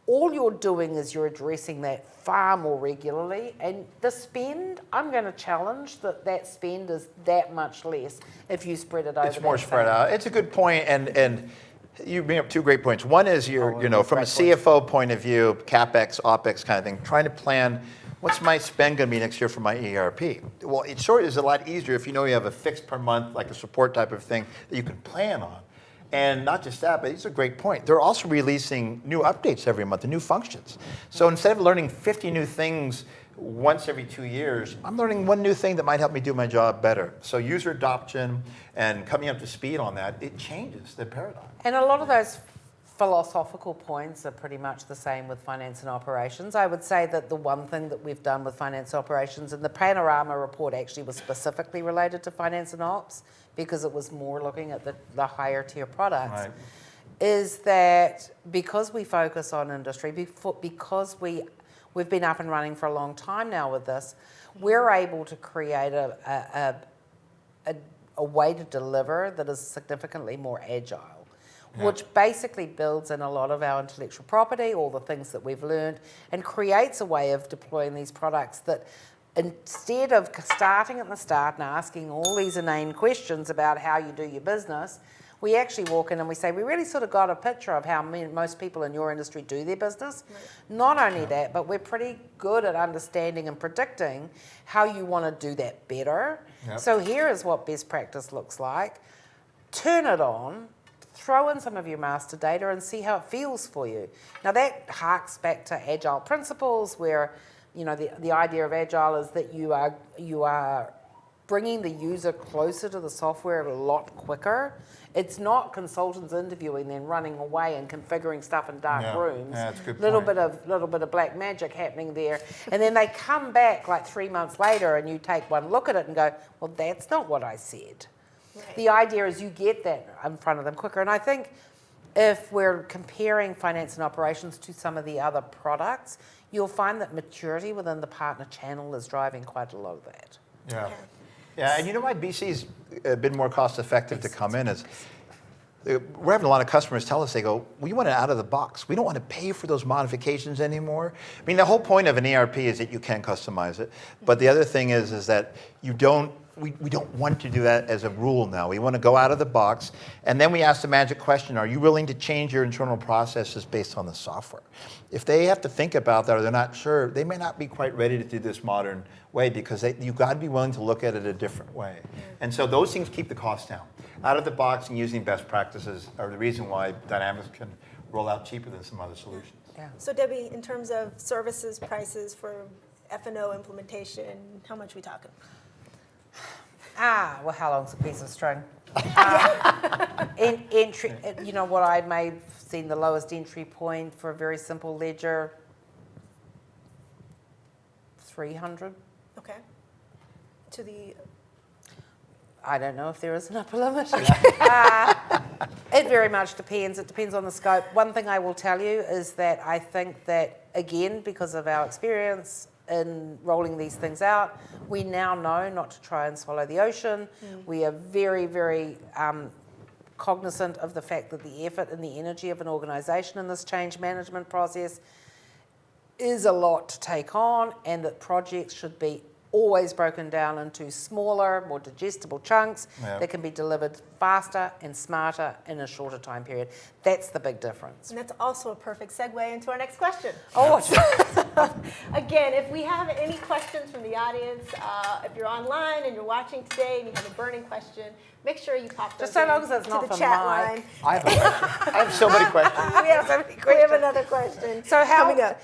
[SPEAKER 3] all you're doing is you're addressing that far more regularly, and the spend, I'm going to challenge that spend is that much less if you spread it over.
[SPEAKER 2] It's more spread out. It's a good point, and you bring up 2 great points. One is from a CFO point of view, CapEx, OpEx kind of thing, trying to plan what's my spend going to be next year for my ERP. Well, it sure is a lot easier if you know you have a fixed per month, like a support type of thing that you can plan on. And not just that, but it's a great point. They're also releasing new updates every month, and new functions. So instead of learning 50 new things once every 2 years, I'm learning 1 new thing that might help me do my job better. So user adoption and coming up to speed on that, it changes the paradigm.
[SPEAKER 3] And a lot of those philosophical points are pretty much the same with finance and operations. I would say that the one thing that we've done with finance operations, and the Panorama report actually was specifically related to finance and ops, because it was more looking at the higher tier products, is that because we focus on industry, because we've been up and running for a long time now with this, we're able to create a way to deliver that is significantly more agile, which basically builds in a lot of our intellectual property, all the things that we've learned, and creates a way of deploying these products that, instead of starting at the start and asking all these inane questions about how you do your business, we actually walk in and we say, we really sort of got a picture of how most people in your industry do their business. Not only that, but we're pretty good at understanding and predicting how you want to do that better. So here is what best practice looks like. Turn it on, throw in some of your master data and see how it feels for you. Now that harks back to agile principles, where the idea of agile is that you are bringing the user closer to the software a lot quicker. It's not consultants interviewing, then running away and configuring stuff in dark rooms.
[SPEAKER 2] Yeah, that's a good
[SPEAKER 3] little
[SPEAKER 2] point.
[SPEAKER 3] bit of black magic happening there, and then they come back like 3 months later, and you take one look at it and go, well, that's not what I said. Right. The idea is you get that in front of them quicker, and I think if we're comparing finance and operations to some of the other products, you'll find that maturity within the partner channel is driving quite a lot of that.
[SPEAKER 2] Yeah, and you know why BC's been more cost effective to come in is we're having a lot of customers tell us, they go, we want it out of the box. We don't want to pay for those modifications anymore. I mean, the whole point of an ERP is that you can customize it. But the other thing is that you don't, we don't want to do that as a rule now. We want to go out of the box, and then we ask the magic question, are you willing to change your internal processes based on the software? If they have to think about that or they're not sure, they may not be quite ready to do this modern way, because you've got to be willing to look at it a different way. And so those things keep the cost down. Out of the box and using best practices are the reason why Dynamics can roll out cheaper than some other solutions.
[SPEAKER 3] Yeah.
[SPEAKER 1] So Debbie, in terms of services prices for F&O implementation, how much are we talking?
[SPEAKER 3] Well, how long's a piece of string? Entry, you know what, I may have seen the lowest entry point for a very simple ledger, 300.
[SPEAKER 1] Okay. To the,
[SPEAKER 3] I don't know if there is an upper limit. It very much depends. It depends on the scope. One thing I will tell you is that I think that, again, because of our experience in rolling these things out, we now know not to try and swallow the ocean. We are very, very cognizant of the fact that the effort and the energy of an organisation in this change management process is a lot to take on, and that projects should be always broken down into smaller, more digestible chunks that can be delivered faster and smarter in a shorter time period. That's the big difference.
[SPEAKER 1] and that's also a perfect segue into our next question.
[SPEAKER 3] Oh,
[SPEAKER 1] Again, if we have any questions from the audience, if you're online and you're watching today and you have a burning question, make sure you pop those
[SPEAKER 3] Just so long
[SPEAKER 1] in
[SPEAKER 3] as it's
[SPEAKER 1] to
[SPEAKER 3] not
[SPEAKER 1] the
[SPEAKER 3] for
[SPEAKER 1] chat
[SPEAKER 3] Mike.
[SPEAKER 1] line.
[SPEAKER 2] I have a question. I have so many questions.
[SPEAKER 1] We have another question coming up.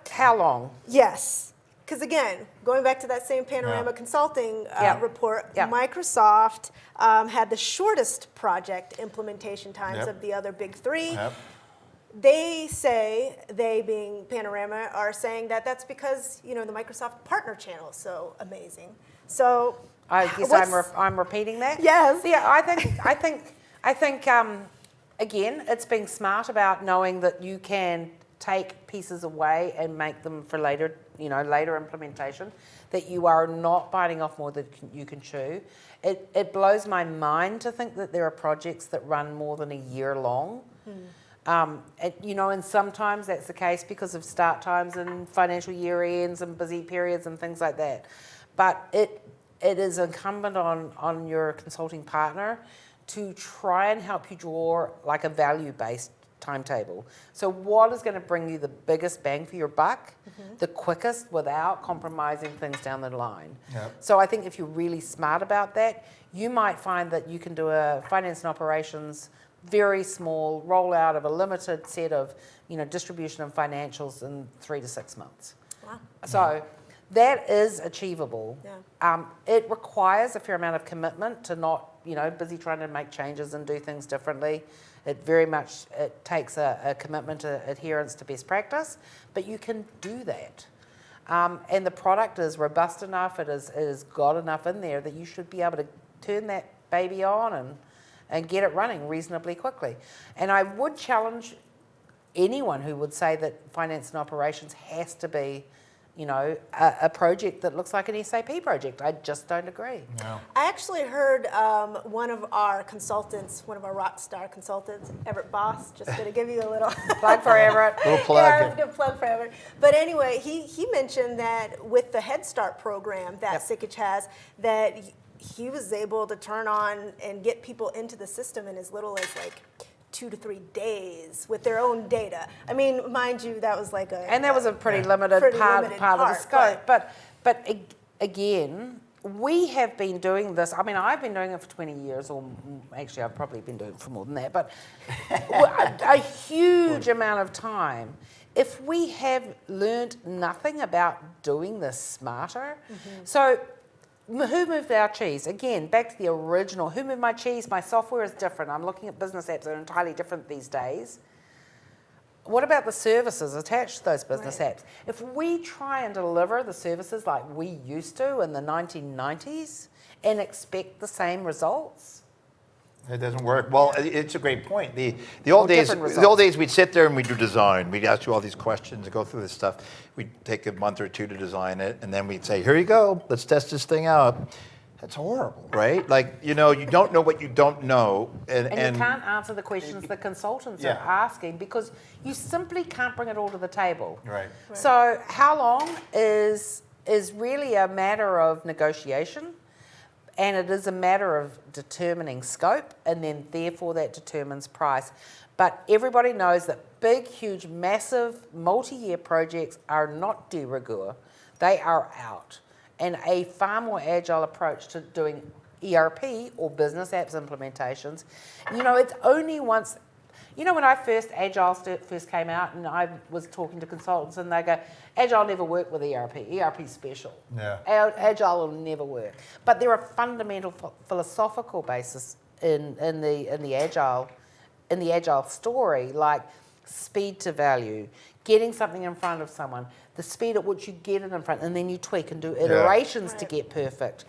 [SPEAKER 3] How long?
[SPEAKER 1] Yes, because again, going back to that same Panorama Consulting report,
[SPEAKER 3] Yeah.
[SPEAKER 1] Microsoft had the shortest project implementation times
[SPEAKER 2] Yep.
[SPEAKER 1] of the other big three.
[SPEAKER 2] Yep.
[SPEAKER 1] They say, they being Panorama, are saying that that's because, the Microsoft partner channel is so amazing. So
[SPEAKER 3] I guess I'm repeating that.
[SPEAKER 1] Yes.
[SPEAKER 3] Yeah, I think again, it's being smart about knowing that you can take pieces away and make them for later implementation, that you are not biting off more than you can chew. It blows my mind to think that there are projects that run more than a year long. And sometimes that's the case because of start times and financial year ends and busy periods and things like that. But it is incumbent on your consulting partner to try and help you draw like a value-based timetable. So what is going to bring you the biggest bang for your buck, the quickest, without compromising things down the line?
[SPEAKER 2] Yep.
[SPEAKER 3] So I think if you're really smart about that, you might find that you can do a finance and operations very small rollout of a limited set of distribution of financials in 3 to 6 months.
[SPEAKER 1] wow.
[SPEAKER 3] So that is achievable.
[SPEAKER 1] Yeah.
[SPEAKER 3] It requires a fair amount of commitment to not, busy trying to make changes and do things differently. It takes a commitment to adherence to best practice, but you can do that. And the product is robust enough, it has got enough in there that you should be able to turn that baby on and get it running reasonably quickly. And I would challenge anyone who would say that finance and operations has to be, a project that looks like an SAP project. I just don't agree.
[SPEAKER 2] No.
[SPEAKER 1] I actually heard one of our consultants, one of our rock star consultants, Everett Boss, just going to give you a little
[SPEAKER 3] Plug for Everett.
[SPEAKER 2] Little plug.
[SPEAKER 1] Yeah, I was going to plug for Everett. But anyway, he mentioned that with the Head Start program that Sikich has, that he was able to turn on and get people into the system in as little as like 2 to 3 days with their own data. I mean, mind you, that was like
[SPEAKER 3] And that was a pretty limited part of the scope. But again, we have been doing this. I mean, I've been doing it for 20 years, or actually I've probably been doing it for more than that, but a huge amount of time. If we have learned nothing about doing this smarter, so who moved our cheese? Again, back to the original. Who moved my cheese? My software is different. I'm looking at business apps that are entirely different these days. What about the services attached to those business apps? If we try and deliver the services like we used to in the 1990s and expect the same results,
[SPEAKER 2] It doesn't work. Well, it's a great point. The old days,
[SPEAKER 3] different
[SPEAKER 2] the old days, we'd sit there and we'd do design. We'd ask you all these questions and go through this stuff. We'd take a month or two to design it, and then we'd say, "Here you go. Let's test this thing out." That's horrible, right? Like, you don't know what you don't know,
[SPEAKER 3] and you can't answer the questions the consultants are asking because you simply can't bring it all to the table.
[SPEAKER 2] Right.
[SPEAKER 3] So how long is really a matter of negotiation. And it is a matter of determining scope, and then therefore that determines price. But everybody knows that big, huge, massive, multi-year projects are not de rigueur. They are out. And a far more agile approach to doing ERP or business apps implementations, it's only once, You know, when Agile first came out, and I was talking to consultants, and they go, Agile never worked with ERP. ERP's special.
[SPEAKER 2] Yeah.
[SPEAKER 3] Agile will never work. But there are fundamental philosophical basis in the Agile story, like speed to value, getting something in front of someone, the speed at which you get it in front, and then you tweak and do iterations to get perfect.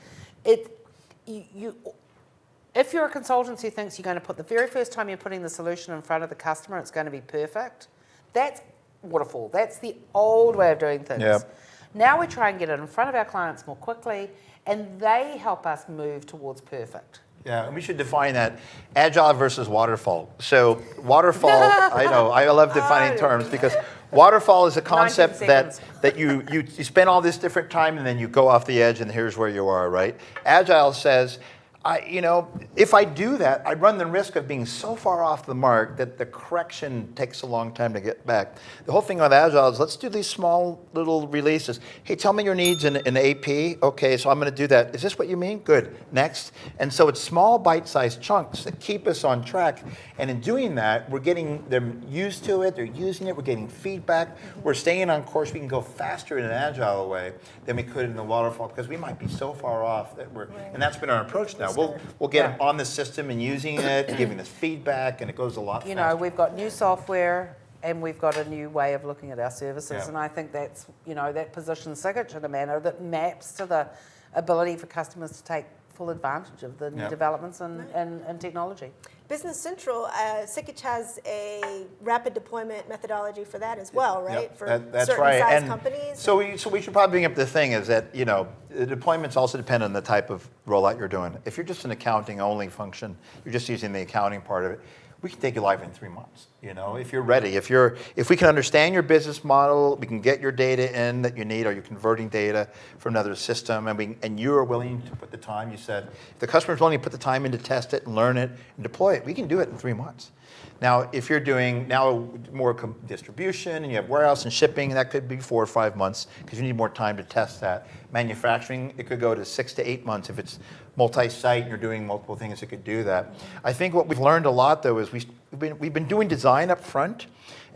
[SPEAKER 3] If you're a consultant who thinks you're going to put the very first time you're putting the solution in front of the customer, it's going to be perfect, that's waterfall. That's the old way of doing things.
[SPEAKER 2] Yep.
[SPEAKER 3] Now we try and get it in front of our clients more quickly, and they help us move towards perfect.
[SPEAKER 2] Yeah, and we should define that agile versus waterfall. So waterfall, I know, I love defining terms because waterfall is a concept
[SPEAKER 3] 19
[SPEAKER 2] that you spend all this different time and then you go off the edge and here's where you are, right? Agile says, if I do that, I run the risk of being so far off the mark that the correction takes a long time to get back. The whole thing with Agile is let's do these small little releases. Hey, tell me your needs in AP. Okay, so I'm going to do that. Is this what you mean? Good. Next. And so it's small bite-sized chunks that keep us on track. And in doing that, we're getting them used to it. They're using it. We're getting feedback. We're staying on course. We can go faster in an Agile way than we could in the waterfall because we might be so far off that and that's been our approach now. We'll get them on the system and using it and giving us feedback, and it goes a lot faster.
[SPEAKER 3] You know, we've got new software and we've got a new way of looking at our services, and I think that's, that positions Sikich in a manner that maps to the ability for customers to take full advantage of the new developments in technology.
[SPEAKER 1] Business Central, Sikich has a rapid deployment methodology for that as well, right?
[SPEAKER 2] Yep,
[SPEAKER 1] For
[SPEAKER 2] that's
[SPEAKER 1] certain
[SPEAKER 2] right.
[SPEAKER 1] size
[SPEAKER 2] And
[SPEAKER 1] companies.
[SPEAKER 2] So we should probably bring up the thing is that, the deployments also depend on the type of rollout you're doing. If you're just an accounting only function, you're just using the accounting part of it, we can take you live in 3 months. If you're ready, if we can understand your business model, we can get your data in that you need, or you're converting data from another system, and you are willing to put the time. You said if the customer's willing to put the time in to test it and learn it and deploy it, we can do it in 3 months. Now, if you're doing now more distribution and you have warehouse and shipping, that could be 4 or 5 months because you need more time to test that. Manufacturing, it could go to 6 to 8 months. If it's multi-site and you're doing multiple things, it could do that. I think what we've learned a lot, though, is we've been doing design up front,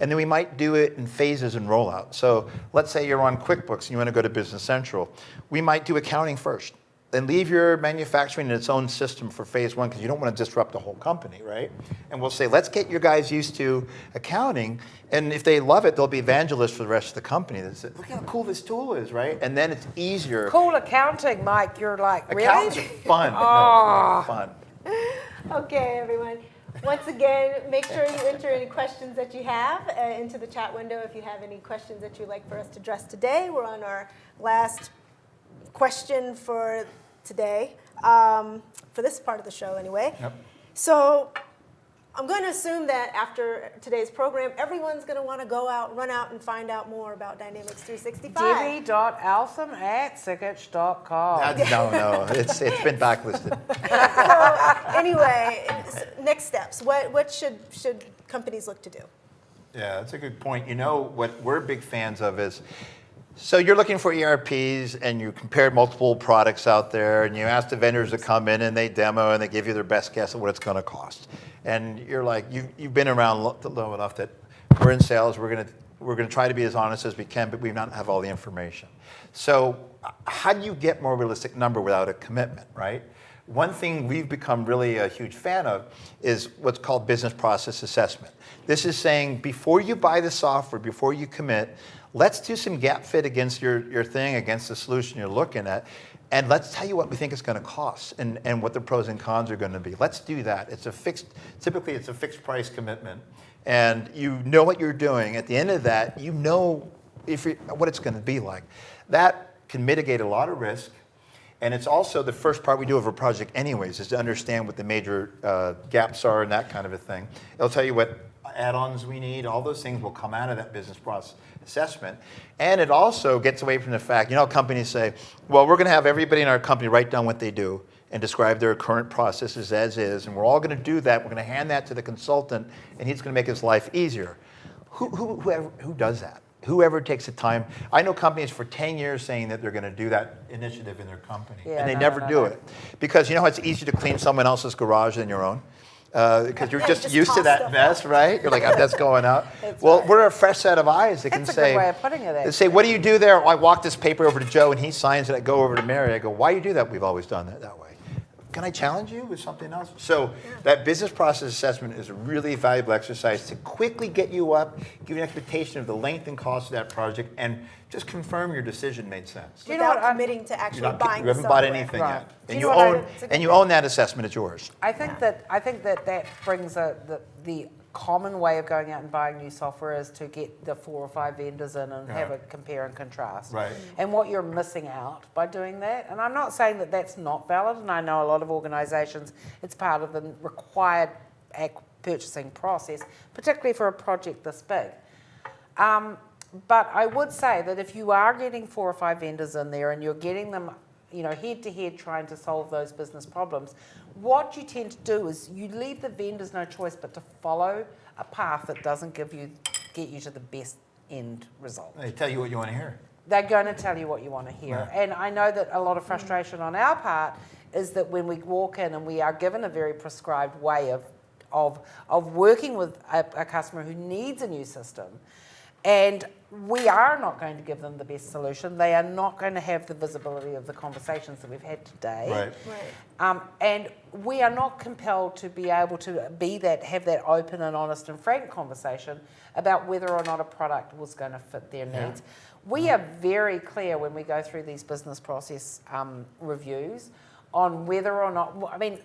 [SPEAKER 2] and then we might do it in phases and rollout. So let's say you're on QuickBooks and you want to go to Business Central. We might do accounting first. Then leave your manufacturing in its own system for phase 1 because you don't want to disrupt the whole company, right? And we'll say, let's get your guys used to accounting, and if they love it, they'll be evangelists for the rest of the company. They say, look how cool this tool is, right? And then it's easier.
[SPEAKER 3] Cool accounting, Mike. You're like, really?
[SPEAKER 2] Accountants are fun. No, fun.
[SPEAKER 1] Okay, everyone. Once again, make sure you enter any questions that you have into the chat window if you have any questions that you'd like for us to address today. We're on our last question for today, for this part of the show anyway.
[SPEAKER 2] Yep. So
[SPEAKER 1] I'm going to assume that after today's program, everyone's going to want to run out and find out more about Dynamics 365.
[SPEAKER 3] Debbie.alsam@sikich.com.
[SPEAKER 2] No, it's been backlisted.
[SPEAKER 1] So anyway, next steps. What should companies look to do?
[SPEAKER 2] Yeah, that's a good point. What we're big fans of is, so you're looking for ERPs and you compare multiple products out there and you ask the vendors to come in and they demo and they give you their best guess of what it's going to cost. And you're like, you've been around low enough that we're in sales, we're going to try to be as honest as we can, but we not have all the information. So how do you get more realistic number without a commitment, right? One thing we've become really a huge fan of is what's called business process assessment. This is saying before you buy the software, before you commit, let's do some gap fit against your thing, against the solution you're looking at, and let's tell you what we think it's going to cost and what the pros and cons are going to be. Let's do that. Typically it's a fixed price commitment, and you know what you're doing. At the end of that, you know what it's going to be like. That can mitigate a lot of risk, and it's also the first part we do of a project anyways, is to understand what the major gaps are and that kind of a thing. It'll tell you what add-ons we need. All those things will come out of that business process assessment. And it also gets away from the fact, companies say, well, we're going to have everybody in our company write down what they do and describe their current processes as is, and we're all going to do that. We're going to hand that to the consultant, and he's going to make his life easier. Who does that? Whoever takes the time. I know companies for 10 years saying that they're going to do that initiative in their company, and they never do it. Because it's easier to clean someone else's garage than your own. because you're
[SPEAKER 1] Yeah,
[SPEAKER 2] just
[SPEAKER 1] just
[SPEAKER 2] used to
[SPEAKER 1] toss
[SPEAKER 2] that
[SPEAKER 1] stuff
[SPEAKER 2] mess, right? You're like, oh, that's going out.
[SPEAKER 3] That's
[SPEAKER 2] Well,
[SPEAKER 3] right.
[SPEAKER 2] we're a fresh set of eyes that can
[SPEAKER 3] That's a good
[SPEAKER 2] say,
[SPEAKER 3] way of putting it,
[SPEAKER 2] they say, what do you do there? I walk this paper over to Joe and he signs it. I go over to Mary. I go, why do you do that? We've always done that way. Can I challenge you with something else? So that business process assessment is a really valuable exercise to quickly get you up, give you an expectation of the length and cost of that project, and just confirm your decision made sense.
[SPEAKER 3] Do you know
[SPEAKER 1] Without
[SPEAKER 3] what,
[SPEAKER 1] committing to actually
[SPEAKER 2] You're not-
[SPEAKER 1] buying
[SPEAKER 2] you
[SPEAKER 1] the
[SPEAKER 2] haven't bought
[SPEAKER 1] software.
[SPEAKER 2] anything
[SPEAKER 3] Right.
[SPEAKER 2] yet.
[SPEAKER 3] Do
[SPEAKER 2] And
[SPEAKER 3] you
[SPEAKER 2] you
[SPEAKER 3] know what
[SPEAKER 2] own,
[SPEAKER 3] it's a
[SPEAKER 2] and you
[SPEAKER 3] good
[SPEAKER 2] own that assessment. It's yours.
[SPEAKER 3] I think that brings the common way of going out and buying new software is to get the 4 or 5 vendors in and have a compare and contrast.
[SPEAKER 2] Right.
[SPEAKER 3] And what you're missing out by doing that, and I'm not saying that that's not valid, and I know a lot of organisations, it's part of the required purchasing process, particularly for a project this big. But I would say that if you are getting 4 or 5 vendors in there and you're getting them, head to head trying to solve those business problems, what you tend to do is you leave the vendors no choice but to follow a path that doesn't get you to the best end result.
[SPEAKER 2] They tell you what you want to hear.
[SPEAKER 3] They're going to tell you what you want to hear.
[SPEAKER 2] Yeah.
[SPEAKER 3] And I know that a lot of frustration on our part is that when we walk in and we are given a very prescribed way of working with a customer who needs a new system, and we are not going to give them the best solution. They are not going to have the visibility of the conversations that we've had today.
[SPEAKER 2] Right.
[SPEAKER 3] And we are not compelled to be able to have that open and honest and frank conversation about whether or not a product was going to fit their needs. We are very clear when we go through these business process reviews on whether or not,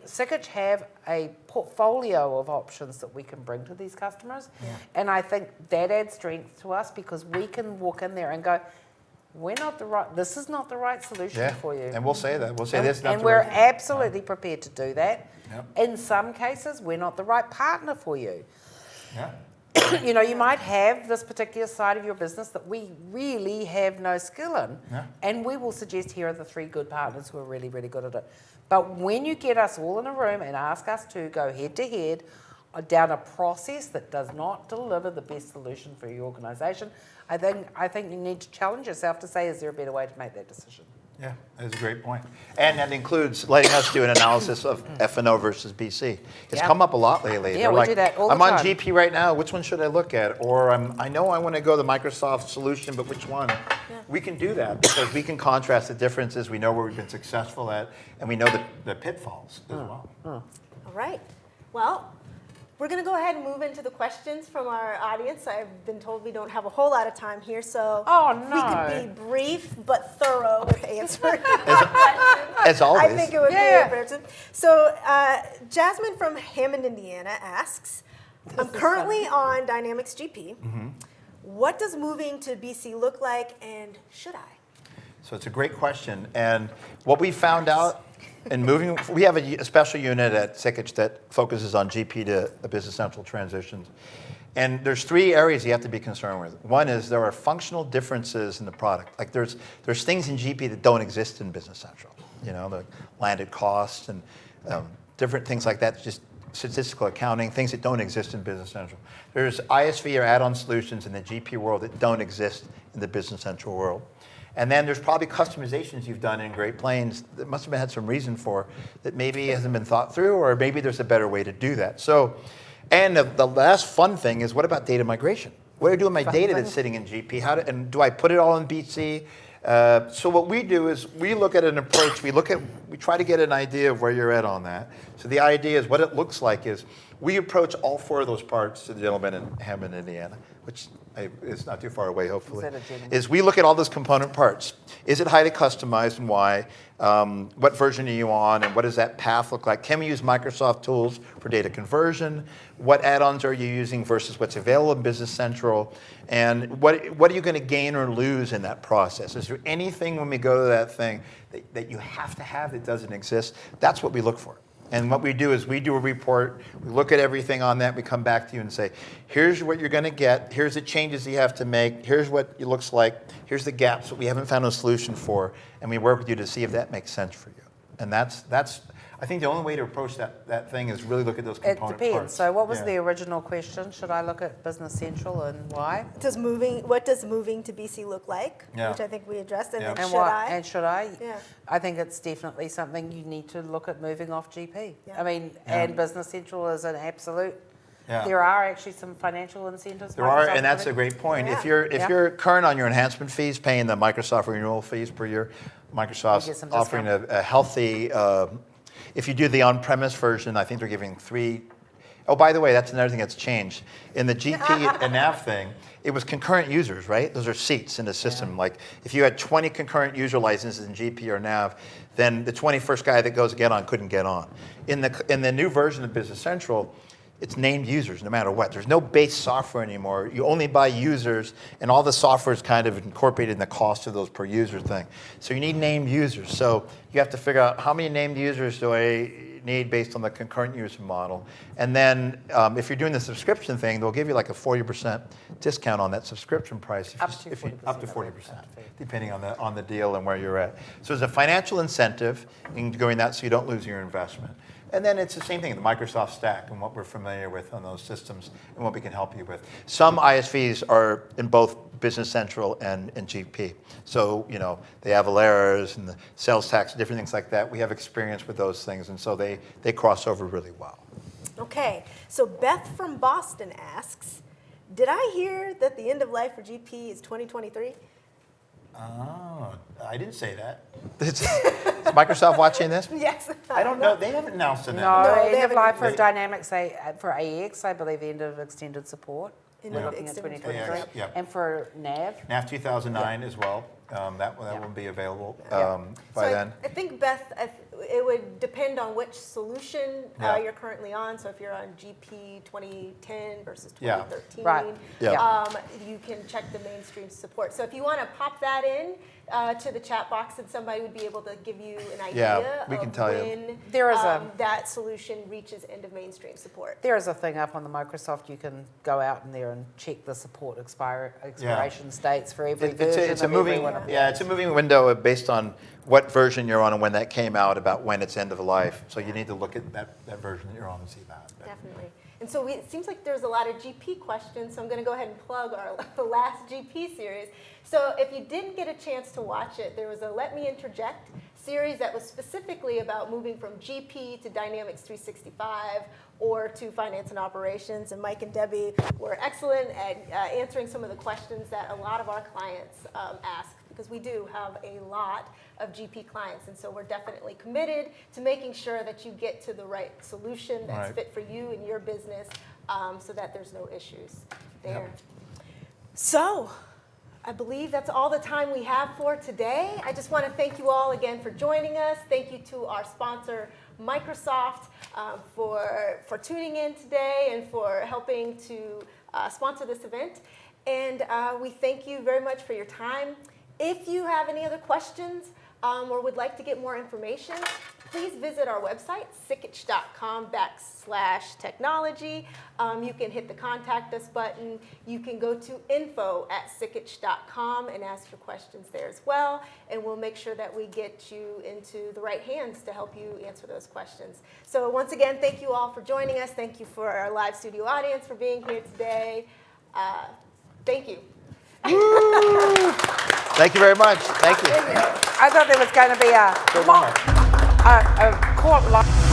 [SPEAKER 3] Sikich have a portfolio of options that we can bring to these customers. Yeah. And I think that adds strength to us because we can walk in there and go, this is not the right solution for you.
[SPEAKER 2] And we'll say that. We'll say this is not
[SPEAKER 3] and
[SPEAKER 2] the
[SPEAKER 3] we're
[SPEAKER 2] right.
[SPEAKER 3] absolutely prepared to do that.
[SPEAKER 2] Yep.
[SPEAKER 3] In some cases, we're not the right partner for you.
[SPEAKER 2] Yeah.
[SPEAKER 3] You might have this particular side of your business that we really have no skill in, and we will suggest here are the 3 good partners who are really, really good at it. But when you get us all in a room and ask us to go head to head down a process that does not deliver the best solution for your organisation, I think you need to challenge yourself to say, is there a better way to make that decision?
[SPEAKER 2] Yeah, that's a great point. And that includes letting us do an analysis of F&O versus BC. It's come up a lot lately.
[SPEAKER 3] Yeah, we do that all the
[SPEAKER 2] I'm on
[SPEAKER 3] time.
[SPEAKER 2] GP right now. Which one should I look at? Or I know I want to go the Microsoft solution, but which one? We can do that because we can contrast the differences. We know where we've been successful at, and we know the pitfalls as well.
[SPEAKER 1] All right. Well, we're going to go ahead and move into the questions from our audience. I've been told we don't have a whole lot of time here, so we could be brief but thorough with answering.
[SPEAKER 2] As always.
[SPEAKER 1] I think it would be imperative. So Jasmine from Hammond, Indiana asks, I'm currently on Dynamics GP. What does moving to BC look like, and should I?
[SPEAKER 2] So it's a great question. And what we found out in moving, we have a special unit at Sikich that focuses on GP to a Business Central transitions. And there's 3 areas you have to be concerned with. One is there are functional differences in the product. Like there's things in GP that don't exist in Business Central. The landed costs and different things like that, just statistical accounting, things that don't exist in Business Central. There's ISV or add-on solutions in the GP world that don't exist in the Business Central world. And then there's probably customizations you've done in Great Plains that must have had some reason for that maybe hasn't been thought through, or maybe there's a better way to do that. So, and the last fun thing is, what about data migration? What do I do with my data that's sitting in GP? And do I put it all in BC? So what we do is we look at an approach. We try to get an idea of where you're at on that. So the idea is what it looks like is we approach all 4 of those parts to the gentleman in Hammond, Indiana, which is not too far away, hopefully. Is we look at all those component parts. Is it highly customized and why? What version are you on, and what does that path look like? Can we use Microsoft tools for data conversion? What add-ons are you using versus what's available in Business Central? And what are you going to gain or lose in that process? Is there anything when we go to that thing that you have to have that doesn't exist? That's what we look for. And what we do is we do a report, we look at everything on that, we come back to you and say, here's what you're going to get, here's the changes you have to make, here's what it looks like, here's the gaps that we haven't found a solution for, and we work with you to see if that makes sense for you. And that's I think the only way to approach that thing is really look at those
[SPEAKER 3] It
[SPEAKER 2] component
[SPEAKER 3] depends.
[SPEAKER 2] parts.
[SPEAKER 3] So what was
[SPEAKER 2] Yeah.
[SPEAKER 3] the original question? Should I look at Business Central and why?
[SPEAKER 1] What does moving to BC look like?
[SPEAKER 2] Yeah.
[SPEAKER 1] Which I think we addressed. And
[SPEAKER 2] Yeah.
[SPEAKER 1] then
[SPEAKER 3] And
[SPEAKER 1] should
[SPEAKER 3] what?
[SPEAKER 1] I?
[SPEAKER 3] And should I?
[SPEAKER 1] Yeah.
[SPEAKER 3] I think it's definitely something you need to look at moving off GP.
[SPEAKER 1] Yeah.
[SPEAKER 3] I mean,
[SPEAKER 2] Yeah.
[SPEAKER 3] and Business Central is an absolute.
[SPEAKER 2] Yeah.
[SPEAKER 3] There are actually some financial incentives.
[SPEAKER 2] There are,
[SPEAKER 3] Microsoft
[SPEAKER 2] and that's a
[SPEAKER 3] putting-
[SPEAKER 2] great point.
[SPEAKER 1] Yeah.
[SPEAKER 2] If you're current on your enhancement fees, paying the Microsoft renewal fees per year,
[SPEAKER 3] You get
[SPEAKER 2] Microsoft's
[SPEAKER 3] some
[SPEAKER 2] offering a healthy. If you do the on-premise version, I think they're giving 3. Oh, by the way, that's another thing that's changed in the GP and NAV thing. It was concurrent users, right? Those are seats in the system. Like if you had 20 concurrent user licenses in GP or NAV, then the 21st guy that goes to get on couldn't get on. In the new version of Business Central, it's named users no matter what. There's no base software anymore. You only buy users, and all the software is kind of incorporated in the cost of those per user thing. So you need named users. So you have to figure out how many named users do I need based on the concurrent user model. And then if you're doing the subscription thing, they'll give you like a 40% discount on that subscription price.
[SPEAKER 3] Up to 40%,
[SPEAKER 2] Up to
[SPEAKER 3] I
[SPEAKER 2] 40%,
[SPEAKER 3] believe.
[SPEAKER 2] depending on the deal and where you're at. So there's a financial incentive in doing that so you don't lose your investment. And then it's the same thing, the Microsoft stack and what we're familiar with on those systems and what we can help you with. Some ISVs are in both Business Central and GP. So, the Avaleras and the sales tax, different things like that. We have experience with those things, and so they cross over really well.
[SPEAKER 1] Okay, so Beth from Boston asks, did I hear that the end of life for GP is 2023?
[SPEAKER 2] Oh, I didn't say that. Is Microsoft watching this?
[SPEAKER 1] Yes.
[SPEAKER 2] I don't know. They haven't announced it.
[SPEAKER 3] No,
[SPEAKER 1] No, they
[SPEAKER 3] end of
[SPEAKER 1] haven't
[SPEAKER 3] life for
[SPEAKER 2] even-
[SPEAKER 3] Dynamics, for AEX, I believe end of extended support.
[SPEAKER 1] End
[SPEAKER 3] We're
[SPEAKER 1] of
[SPEAKER 3] looking at
[SPEAKER 1] extended
[SPEAKER 3] 2023.
[SPEAKER 2] support. Yeah, yeah.
[SPEAKER 3] And for NAV,
[SPEAKER 2] NAV 2009 as well. That will be available
[SPEAKER 3] Yeah.
[SPEAKER 2] by
[SPEAKER 1] So
[SPEAKER 2] then.
[SPEAKER 1] I think, Beth, it would depend on which solution
[SPEAKER 2] Yeah.
[SPEAKER 1] you're currently on. So if you're on GP 2010 versus
[SPEAKER 2] Yeah.
[SPEAKER 1] 2013,
[SPEAKER 3] Right.
[SPEAKER 2] Yeah.
[SPEAKER 1] You can check the mainstream support. So if you want to pop that in to the chat box, and somebody would be able to give you an idea
[SPEAKER 2] Yeah, we can
[SPEAKER 1] of
[SPEAKER 2] tell you.
[SPEAKER 1] when
[SPEAKER 3] There is
[SPEAKER 1] that solution reaches end of mainstream support.
[SPEAKER 3] there is a thing up on the Microsoft, you can go out in there and check the support expiration dates for every version
[SPEAKER 2] It's a
[SPEAKER 3] of
[SPEAKER 2] moving,
[SPEAKER 3] every one of them.
[SPEAKER 2] it's a moving window based on what version you're on and when that came out about when it's end of life. So you need to look at that version that you're on and see that.
[SPEAKER 1] Definitely. And so it seems like there's a lot of GP questions, so I'm going to go ahead and plug our last GP series. So if you didn't get a chance to watch it, there was a Let Me Interject series that was specifically about moving from GP to Dynamics 365 or to finance and operations. And Mike and Debbie were excellent at answering some of the questions that a lot of our clients ask, because we do have a lot of GP clients. And so we're definitely committed to making sure that you get to the right solution that's
[SPEAKER 2] Right.
[SPEAKER 1] fit for you and your business, so that there's no issues there.
[SPEAKER 2] Yep.
[SPEAKER 1] So I believe that's all the time we have for today. I just want to thank you all again for joining us. Thank you to our sponsor, Microsoft, for tuning in today and for helping to sponsor this event. And we thank you very much for your time. If you have any other questions or would like to get more information, please visit our website, sikich.com/technology. You can hit the contact us button. You can go to info@sikich.com and ask your questions there as well. And we'll make sure that we get you into the right hands to help you answer those questions. So once again, thank you all for joining us. Thank you for our live studio audience for being here today. Thank you.
[SPEAKER 2] Thank you very much. Thank you.
[SPEAKER 3] I thought there was going to be a court line.